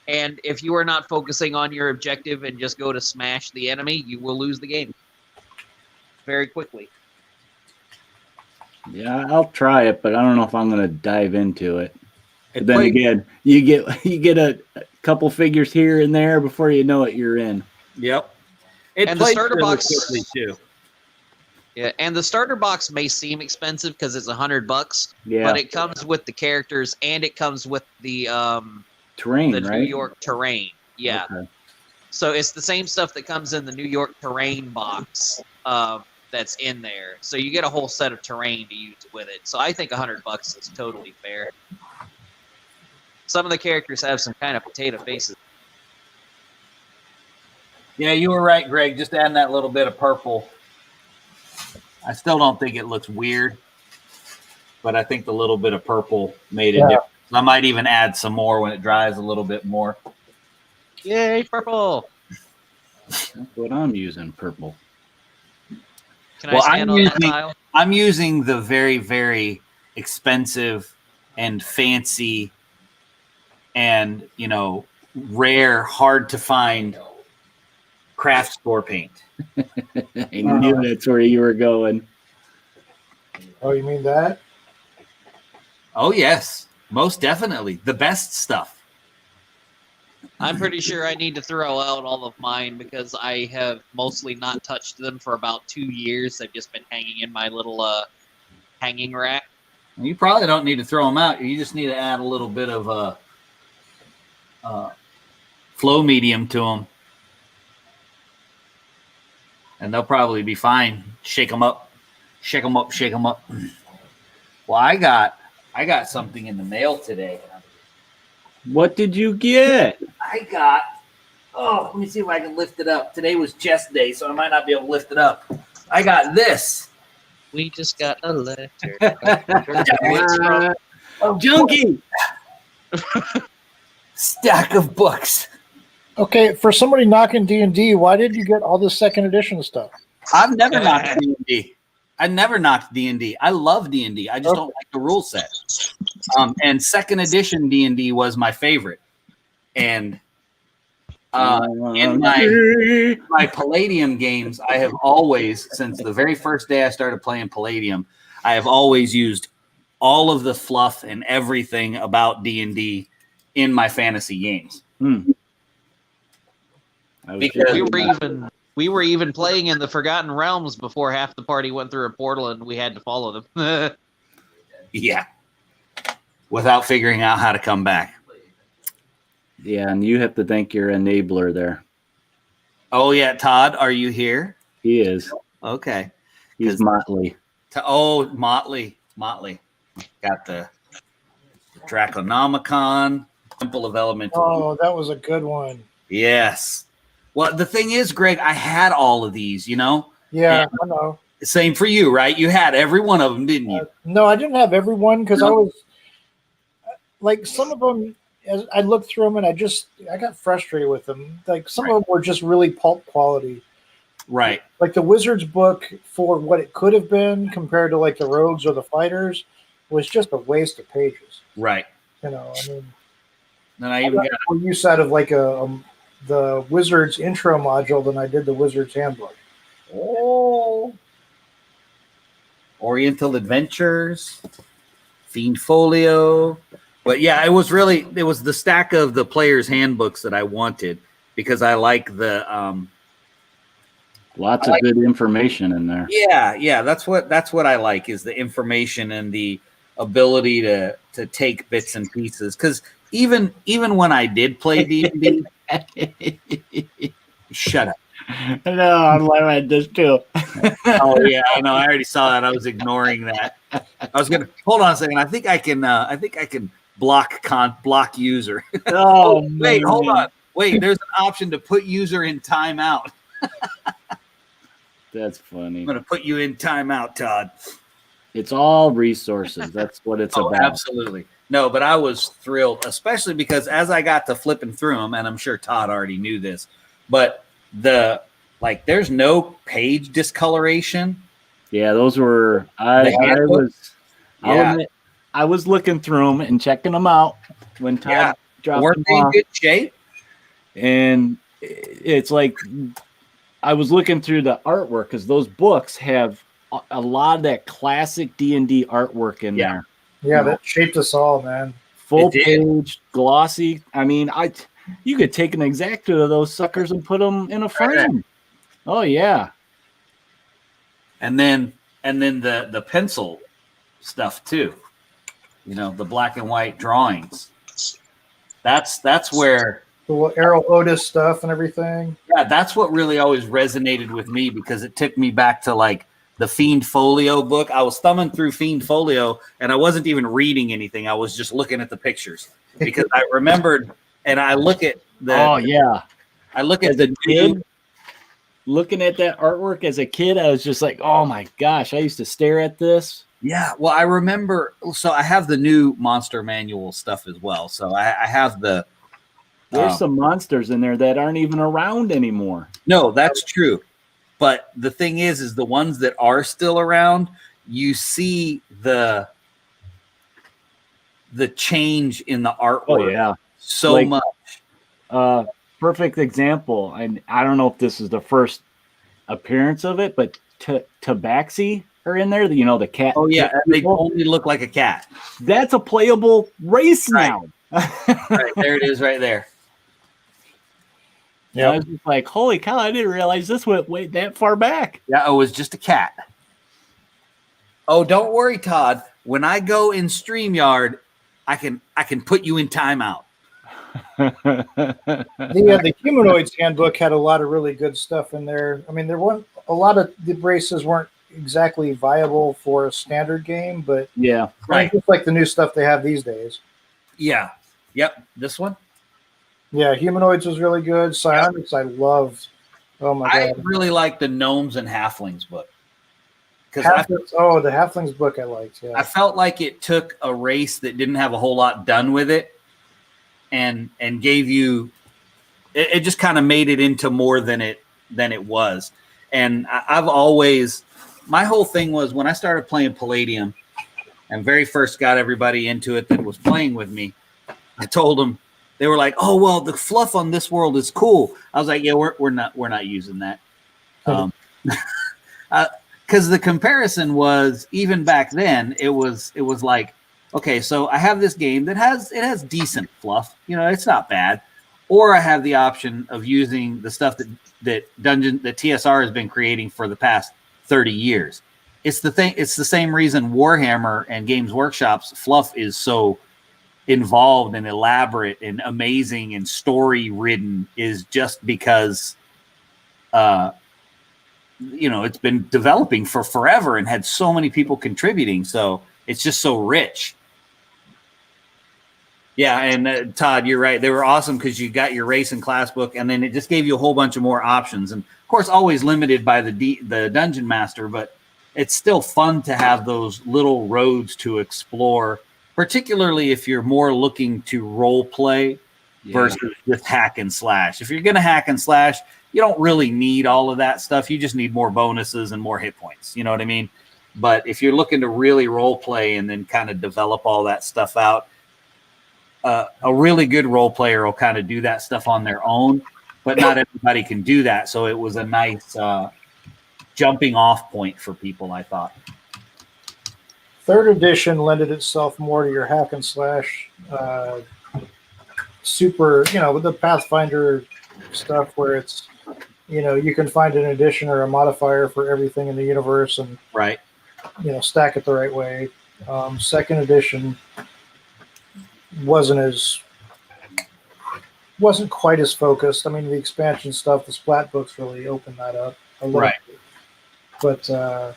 And if you are not focusing on your objective and just go to smash the enemy, you will lose the game very quickly. Yeah, I'll try it, but I don't know if I'm going to dive into it. But then again, you get a couple figures here and there before you know it, you're in. Yep. And the starter really box quickly too. Yeah, and the starter box may seem expensive because it's $100. Yeah. But it comes with the characters and it comes with the terrain, the right? New York terrain. Yeah. Okay. So it's the same stuff that comes in the New York terrain box that's in there. So you get a whole set of terrain to use with it. So I think $100 is totally fair. Some of the characters have some kind of potato faces. Yeah, you were right, Greg. Just adding that little bit of purple. I still don't think it looks weird, but I think the little bit of purple made it different. I might even add some more when it dries a little bit more. Yay, purple! That's what I'm using, purple. Can I stand on that tile? I'm using the very, very expensive and fancy and, you know, rare, hard to find craft store paint. I knew that's where you were going. Oh, you mean that? Oh, yes. Most definitely. The best stuff. I'm pretty sure I need to throw out all of mine because I have mostly not touched them for about 2 years. They've just been hanging in my little hanging rack. You probably don't need to throw them out. You just need to add a little bit of flow medium to them. And they'll probably be fine. Shake them up. Shake them up. Shake them up. Well, I got something in the mail today. What did you get? I got, let me see if I can lift it up. Today was chest day, so I might not be able to lift it up. I got this. We just got a letter. Junkie! Stack of books. Okay, for somebody knocking D&D, why did you get all this second edition stuff? I've never knocked D&D. I never knocked D&D. I love D&D. I just don't like the rule set. And second edition D&D was my favorite. And in my Palladium games, I have always, since the very first day I started playing Palladium, I have always used all of the fluff and everything about D&D in my fantasy games. Because we were even playing in the Forgotten Realms before half the party went through a portal and we had to follow them. Yeah. Without figuring out how to come back. Yeah, and you have to thank your enabler there. Oh, yeah. Todd, are you here? He is. Okay. He's Motley. Motley. Got the Draconomicon, Temple of Elemental. Oh, that was a good one. Yes. Well, the thing is, Greg, I had all of these, you know? Yeah, And I know. same for you, right? You had every one of them, didn't you? No, I didn't have every one because I No. was like some of them. As I looked through them, and I got frustrated with them. Like some of them were just really pulp quality. Right. Like the Wizards book, for what it could have been compared to like the Rogues or the Fighters, was just a waste of pages. Right. You know, I mean, Then I even got more use out of like the Wizards intro module than I did the Wizards handbook. Oriental Adventures, Fiend Folio. But yeah, it was the stack of the players' handbooks that I wanted because I like the Lots of good information in there. yeah, that's what I like is the information and the ability to take bits and pieces. Because even when I did play D&D, shut up. No, I'm laughing at this too. Oh yeah, I know. I already saw that. I was ignoring that. I was gonna hold on a second. I think I can block user. Oh, wait, hold man. on. Wait, there's an option to put user in timeout. That's funny. I'm gonna put you in timeout, Todd. It's all resources. That's what it's about. Absolutely. No, but I was thrilled, especially because as I got to flipping through them, and I'm sure Todd already knew this, but there's no page discoloration. Yeah, those were I was looking through them and checking them out when Todd dropped Weren't them they in off. good shape? And it's like I was looking through the artwork because those books have a lot of that classic D&D artwork in there. Yeah, that shaped us all, man. Full page, glossy. I mean, you could take an exacta of those suckers and put them in a frame. Oh yeah. And then the pencil stuff too. You know, the black and white drawings. That's where the little Errol Otis stuff and everything. Yeah, that's what really always resonated with me because it took me back to like the Fiend Folio book. I was thumbing through Fiend Folio and I wasn't even reading anything. I was just looking at the pictures because I remembered and I look at the I look at the kid looking at that artwork as a kid. I was just like, oh my gosh, I used to stare at this. Yeah, well, I remember. So I have the new monster manual stuff as well. So I have the. There's some monsters in there that aren't even around anymore. No, that's true. But the thing is the ones that are still around, you see the change in the artwork. Oh yeah, so much. Perfect example. And I don't know if this is the first appearance of it, but Tabaxi are in there. You know, the cat. Oh yeah, they only look like a cat. That's a playable race now. Right, there it is, right there. Yeah, I was just like, holy cow! I didn't realize this went way that far back. Yeah, it was just a cat. Oh, don't worry, Todd. When I go in StreamYard, I can put you in timeout. The Humanoids handbook had a lot of really good stuff in there. I mean, there weren't a lot of the races weren't exactly viable for a standard game, but yeah, right, just like the new stuff they have these days. Yeah, yep, this one. Yeah, Humanoids was really good. Psionics, I loved. Oh my god, I really like the Gnomes and Halflings book. The Halflings book I liked. Yeah, I felt like it took a race that didn't have a whole lot done with it, and gave you. It just kind of made it into more than it was. And I've always, my whole thing was when I started playing Palladium, and very first got everybody into it that was playing with me. I told them. They were like, "Oh well, the fluff on this world is cool." I was like, "Yeah, we're not using that," because the comparison was even back then. It was like, okay, so I have this game that has decent fluff. You know, it's not bad. Or I have the option of using the stuff that TSR has been creating for the past 30 years. It's the same reason Warhammer and Games Workshop's fluff is so involved and elaborate and amazing and story ridden is just because it's been developing for forever and had so many people contributing, so it's just so rich. Yeah, and Todd, you're right. They were awesome because you got your race and class book, and then it just gave you a whole bunch of more options. And of course, always limited by the dungeon master, but it's still fun to have those little roads to explore, particularly if you're more looking to role play versus just hack and slash. If you're going to hack and slash, you don't really need all of that stuff. You just need more bonuses and more hit points. You know what I mean? But if you're looking to really role play and then kind of develop all that stuff out, a really good role player will kind of do that stuff on their own, but not everybody can do that. So it was a nice jumping off point for people, I thought. Third edition lended itself more to your hack and slash super, with the Pathfinder stuff where it's, you can find an addition or a modifier for everything in the universe and, right. Stack it the right way. Second edition wasn't quite as focused. I mean, the expansion stuff, the splat books really opened that up a little bit. But the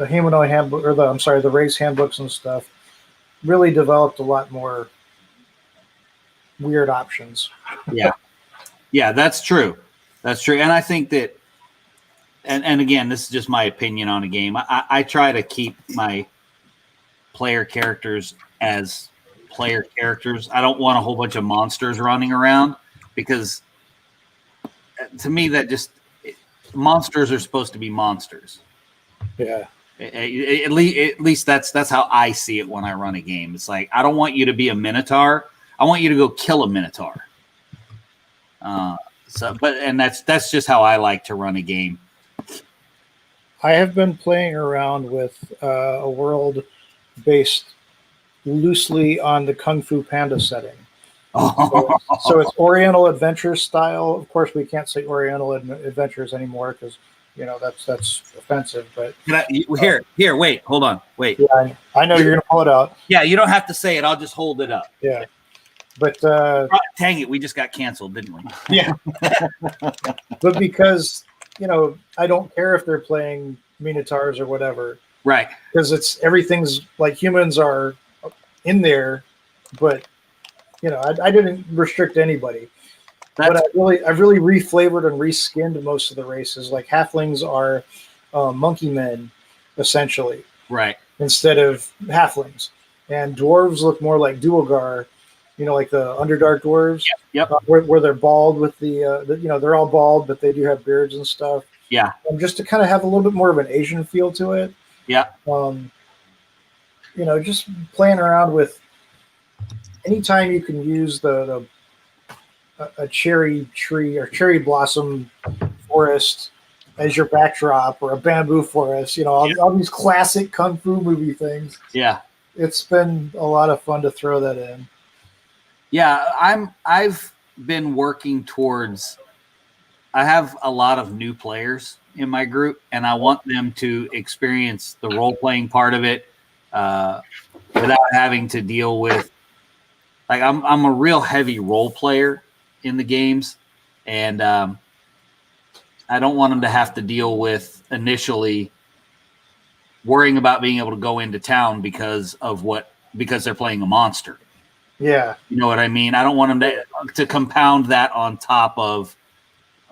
humanoid handbook, or the race handbooks and stuff, really developed a lot more weird options. Yeah, that's true. That's true. And I think that, and again, this is just my opinion on a game. I try to keep my player characters as player characters. I don't want a whole bunch of monsters running around because to me monsters are supposed to be monsters. Yeah. At least that's how I see it when I run a game. It's like, I don't want you to be a minotaur. I want you to go kill a minotaur. That's just how I like to run a game. I have been playing around with a world based loosely on the Kung Fu Panda setting. So it's Oriental Adventure style. Of course, we can't say Oriental Adventures anymore because that's offensive. But wait, hold on, wait. Yeah, I know you're gonna pull it out. Yeah, you don't have to say it. I'll just hold it up. Yeah, but dang it, we just got canceled, didn't we? Yeah, but because I don't care if they're playing Minotaurs or whatever. Right. Because everything's like humans are in there, but I didn't restrict anybody. But I've really reflavored and reskinned most of the races. Like halflings are monkey men, essentially. Right. Instead of halflings. And dwarves look more like Duergar, like the Underdark dwarves. Yep. Where they're bald with they're all bald, but they do have beards and stuff. Yeah. And just to kind of have a little bit more of an Asian feel to it. Yeah. Just playing around with anytime you can use a cherry tree or cherry blossom forest as your backdrop or a bamboo forest, all these classic Kung Fu movie things. Yeah. It's been a lot of fun to throw that in. Yeah, I've been working towards, I have a lot of new players in my group, and I want them to experience the role-playing part of it without having to deal with, like, I'm a real heavy role player in the games, and I don't want them to have to deal with initially worrying about being able to go into town because they're playing a monster. Yeah. You know what I mean? I don't want them to compound that on top of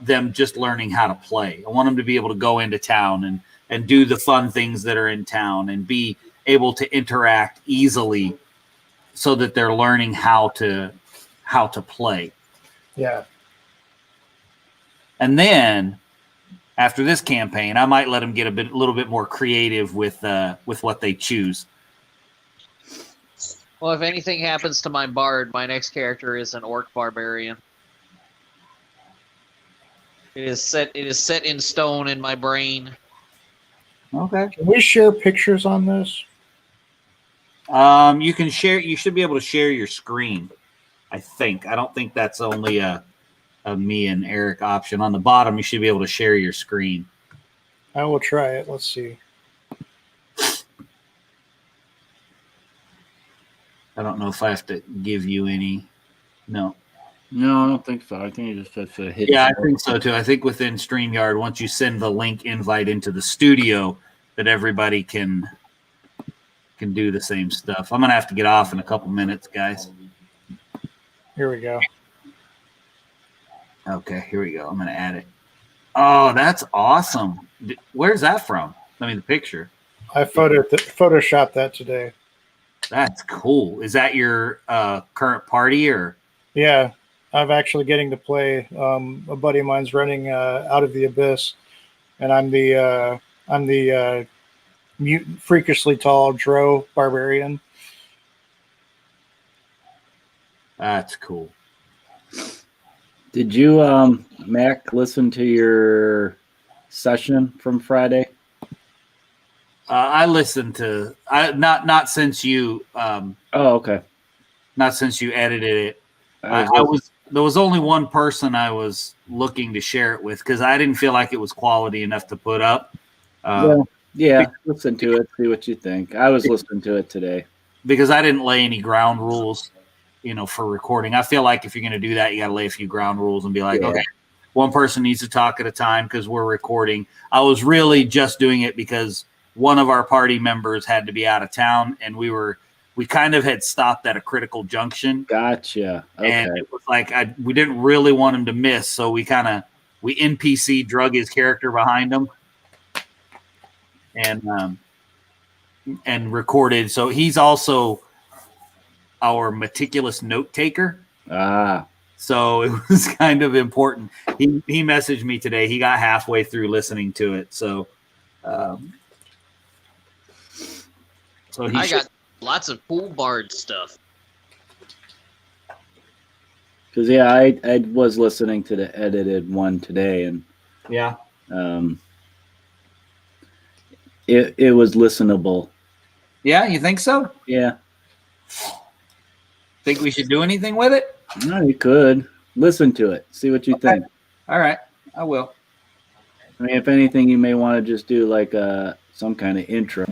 them just learning how to play. I want them to be able to go into town and do the fun things that are in town and be able to interact easily so that they're learning how to play. Yeah. And then after this campaign, I might let them get a little bit more creative with what they choose. Well, if anything happens to my bard, my next character is an orc barbarian. It is set in stone in my brain. Okay. Can we share pictures on this? You can share. You should be able to share your screen. I think. I don't think that's only a me and Eric option. On the bottom, you should be able to share your screen. I will try it. Let's see. I don't know if I have to give you any. No. No, I don't think so. I think you just have to hit. Yeah, I think so too. I think within StreamYard, once you send the link invite into the studio, that everybody can can do the same stuff. I'm gonna have to get off in a couple minutes, guys. Here we go. Okay, here we go. I'm gonna add it. Oh, that's awesome. Where's that from? I mean, the picture. I photoshopped that today. That's cool. Is that your current party or? Yeah, I'm actually getting to play. A buddy of mine's running Out of the Abyss, and I'm the mutant, freakishly tall Dro barbarian. That's cool. Did you, Mac, listen to your session from Friday? I listened to not since you okay. Not since you edited it. There was only one person I was looking to share it with because I didn't feel like it was quality enough to put up. Yeah, listen to it, see what you think. I was listening to it today because I didn't lay any ground rules, for recording. I feel like if you're going to do that, you got to lay a few ground rules and be like, okay, one person needs to talk at a time because we're recording. I was really just doing it because one of our party members had to be out of town, and we kind of had stopped at a critical junction. Gotcha. Okay. And it was like we didn't really want him to miss, so we NPC drug his character behind him and recorded. So he's also our meticulous note taker. So it was kind of important. He messaged me today. He got halfway through listening to it. So I got lots of pool bard stuff. Because I was listening to the edited one today, and it was listenable. Yeah, you think so? Yeah. Think we should do anything with it? No, you could listen to it, see what you think. All right, I will. I mean, if anything, you may want to just do like some kind of intro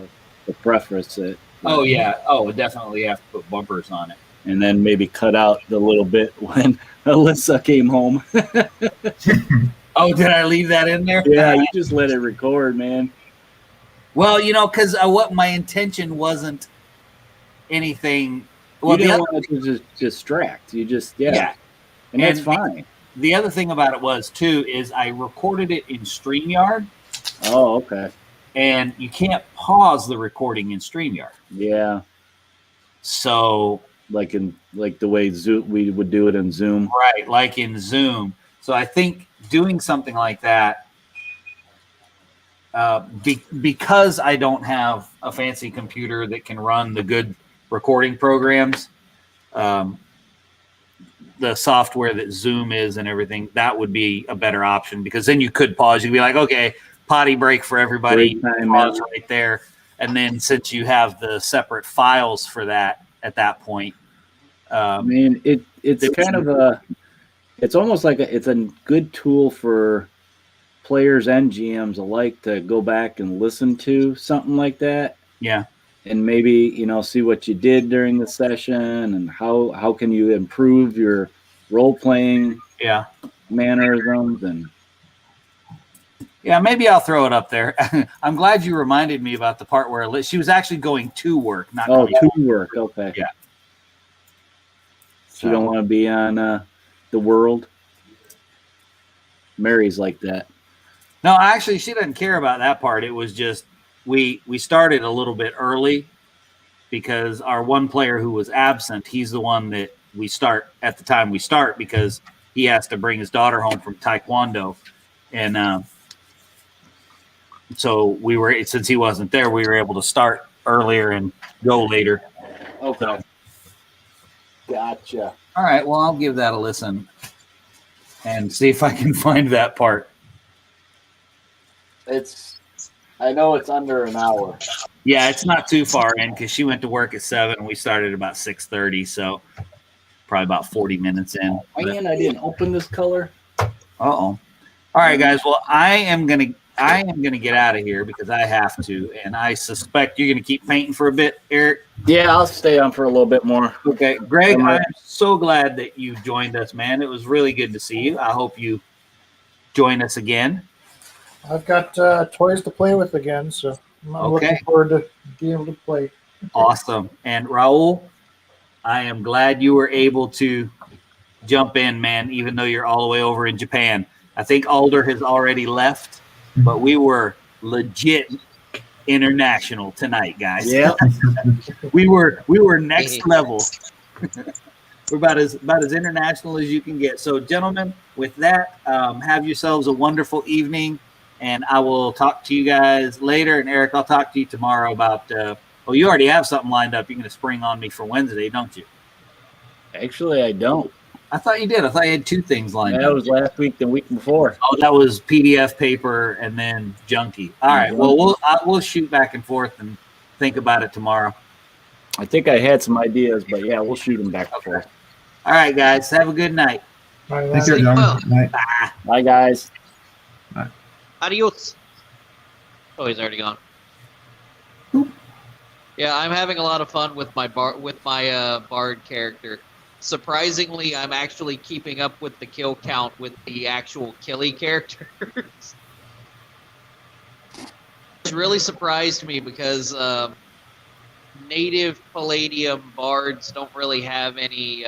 to preface it. Oh yeah. Oh, definitely have to put bumpers on it. And then maybe cut out the little bit when Alyssa came home. Oh, did I leave that in there? Yeah, you just let it record, man. Well, because what my intention wasn't anything. Well, you didn't want to just distract. You just and that's fine. The other thing about it was too is I recorded it in StreamYard. Oh, okay. And you can't pause the recording in StreamYard. Yeah. So like the way Zoom we would do it in Zoom. Right, like in Zoom. So I think doing something like that, because I don't have a fancy computer that can run the good recording programs, the software that Zoom is and everything, that would be a better option because then you could pause. You'd be like, okay, potty break for everybody, pause right there. And then since you have the separate files for that at that point, I mean, it's kind of it's almost like it's a good tool for players and GMs alike to go back and listen to something like that. Yeah. And maybe, see what you did during the session and how can you improve your role-playing mannerisms and maybe I'll throw it up there. I'm glad you reminded me about the part where she was actually going to work, not to work. Okay. Yeah. So you don't want to be on the world. Mary's like that. No, actually, she doesn't care about that part. It was just we started a little bit early because our one player who was absent, he's the one that we start at the time we start because he has to bring his daughter home from Taekwondo. And so since he wasn't there, we were able to start earlier and go later. Okay. Gotcha. All right. Well, I'll give that a listen and see if I can find that part. I know it's under an hour. Yeah, it's not too far in because she went to work at 7 and we started about 6:30, so probably about 40 minutes in. Man, I didn't open this color. All right, guys. Well, I am gonna get out of here because I have to, and I suspect you're gonna keep painting for a bit, Eric. Yeah, I'll stay on for a little bit more. Okay, Greg, I'm so glad that you joined us, man. It was really good to see you. I hope you join us again. I've got toys to play with again, so I'm looking forward to being able to play. Awesome. And Raul, I am glad you were able to jump in, man, even though you're all the way over in Japan. I think Alder has already left, but we were legit international tonight, guys. Yeah. we were next level. We're about as international as you can get. So, gentlemen, with that, have yourselves a wonderful evening, and I will talk to you guys later. And Eric, I'll talk to you tomorrow about. Well, you already have something lined up. You're going to spring on me for Wednesday, don't you? Actually, I don't. I thought you did. I thought you had 2 things lined up. That was last week, the week before. Oh, that was PDF paper and then junkie. All right. Well, we'll shoot back and forth and think about it tomorrow. I think I had some ideas, but yeah, we'll shoot them back and forth. All right, guys. Have a good night. Bye, Take care, guys. John. Night. Bye, guys. Adios. Oh, he's already gone. Yeah, I'm having a lot of fun with my bard character. Surprisingly, I'm actually keeping up with the kill count with the actual killy characters. It really surprised me because native Palladium bards don't really have any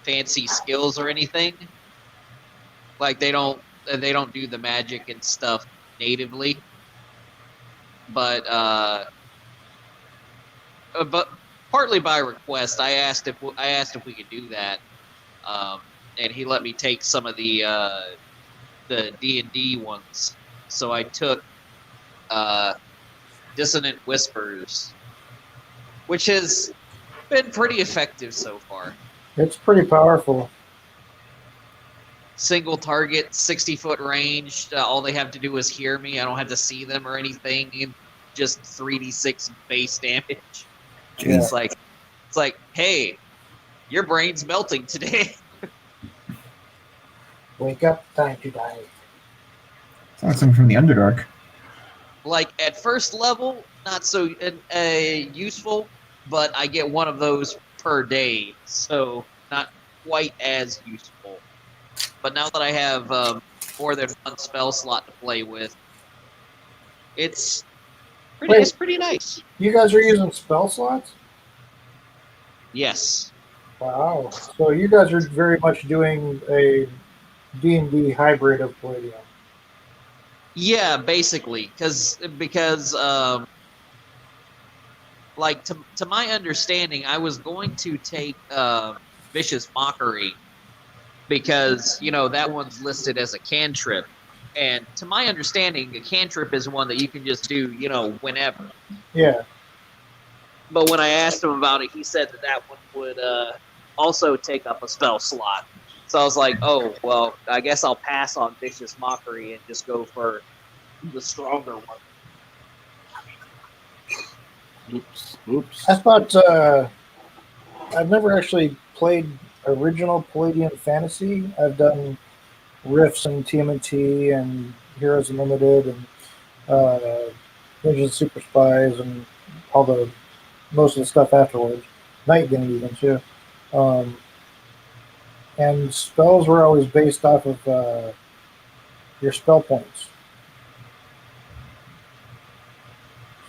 fancy skills or anything. Like they don't do the magic and stuff natively. But partly by request, I asked if we could do that, and he let me take some of the D&D ones. So I took Dissonant Whispers, which has been pretty effective so far. It's pretty powerful. Single target, 60-foot range. All they have to do is hear me. I don't have to see them or anything. Just 3d6 base damage. Yeah. It's like, hey, your brain's melting today. Wake up, time to die. Sounds like something from the Underdark. Like at first level, not so useful, but I get one of those per day, so not quite as useful. But now that I have more than one spell slot to play with, it's pretty nice. You guys are using spell slots? Yes. Wow. So you guys are very much doing a D&D hybrid of Palladium. Yeah, basically, because like to my understanding, I was going to take Vicious Mockery because that one's listed as a cantrip, and to my understanding, a cantrip is one that you can just do whenever. Yeah. But when I asked him about it, he said that one would also take up a spell slot. So I was like, oh, well, I guess I'll pass on Vicious Mockery and just go for the stronger one. Oops. I thought I've never actually played original Palladium Fantasy. I've done Rifts and TMNT and Heroes Unlimited and Ninjas and Super Spies and most of the stuff afterwards. Night Game even too. And spells were always based off of your spell points.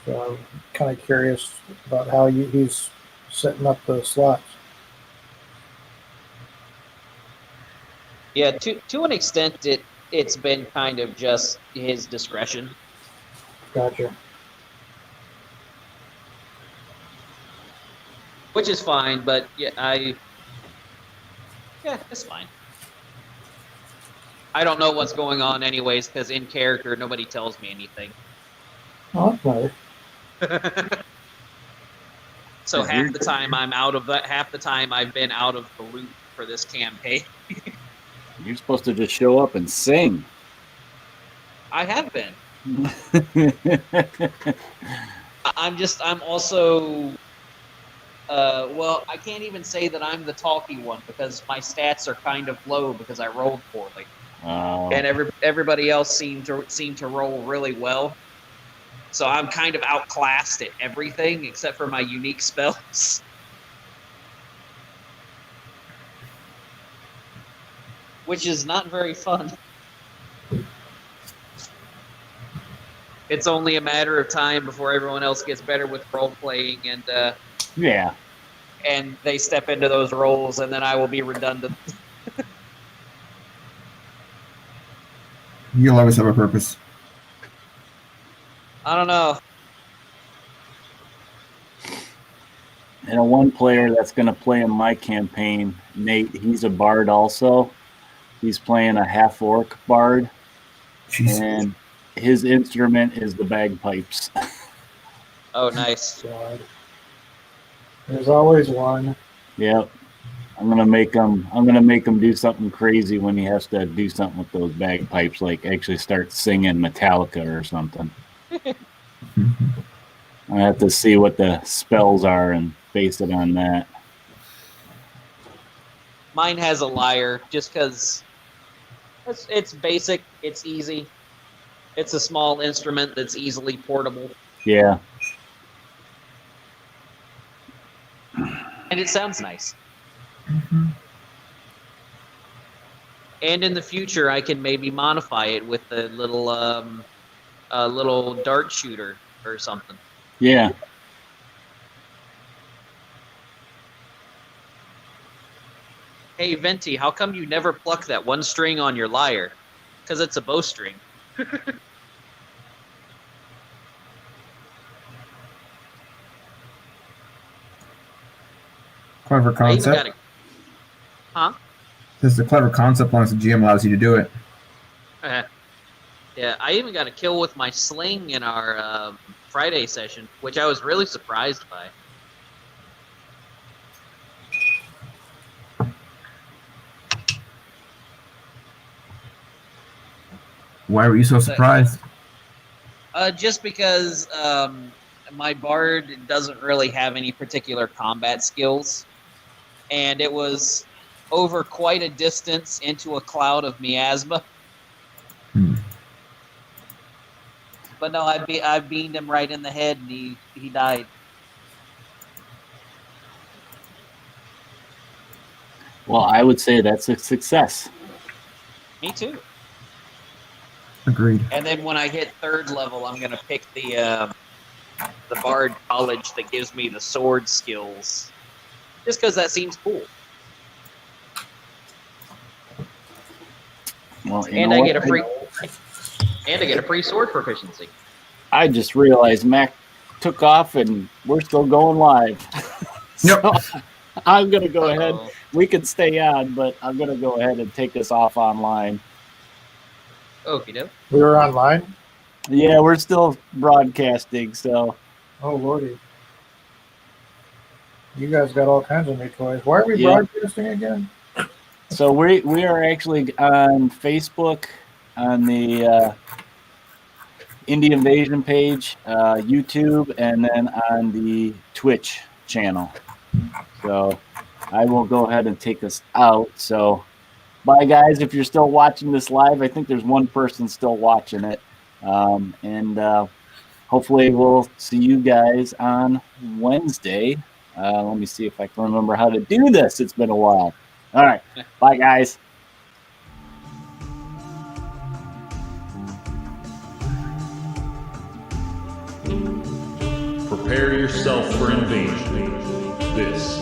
So I'm kind of curious about how he's setting up the slots. Yeah, to an extent, it's been kind of just his discretion. Gotcha. Which is fine, but yeah, it's fine. I don't know what's going on anyways, because in character, nobody tells me anything. Oh, that's nice. So half the time I'm out of that. Half the time I've been out of the loop for this campaign. You're supposed to just show up and sing. I have been. I'm also. Well, I can't even say that I'm the talky one because my stats are kind of low because I rolled poorly, and everybody else seemed to roll really well. So I'm kind of outclassed at everything except for my unique spells. Which is not very fun. It's only a matter of time before everyone else gets better with role playing, Yeah. and they step into those roles, and then I will be redundant. You'll always have a purpose. I don't know. And one player that's going to play in my campaign, Nate, he's a bard also. He's playing a half-orc bard. Jeez. And his instrument is the bagpipes. Oh, nice. God. There's always one. Yep. I'm gonna make him do something crazy when he has to do something with those bagpipes, like actually start singing Metallica or something. I have to see what the spells are and base it on that. Mine has a lyre, just because it's basic, it's easy. It's a small instrument that's easily portable. Yeah. And it sounds nice. And in the future, I can maybe modify it with a little dart shooter or something. Yeah. Hey, Venti, how come you never pluck that one string on your lyre? Because it's a bowstring. Clever concept. Huh? This is a clever concept once the GM allows you to do it. Yeah, I even got a kill with my sling in our Friday session, which I was really surprised by. Why were you so surprised? Just because my bard doesn't really have any particular combat skills, and it was over quite a distance into a cloud of miasma. But no, I beamed him right in the head, and he died. Well, I would say that's a success. Me too. Agreed. And then when I hit 3rd level, I'm gonna pick the bard college that gives me the sword skills, just because that seems cool. Well, And I get a free sword proficiency. I just realized Mac took off and we're still going live. So I'm going to go ahead. We can stay on, but I'm going to go ahead and take us off online. Okie doke. We were online? Yeah, we're still broadcasting, so. Oh, Lordy. You guys got all kinds of new toys. Why are we Yeah. broadcasting again? So we are actually on Facebook, on the Indie Invasion page, YouTube, and then on the Twitch channel. So I will go ahead and take us out. So bye, guys. If you're still watching this live, I think there's one person still watching it. And hopefully we'll see you guys on Wednesday. Let me see if I can remember how to do this. It's been a while. All right. Bye, guys. Prepare yourself for invasion. This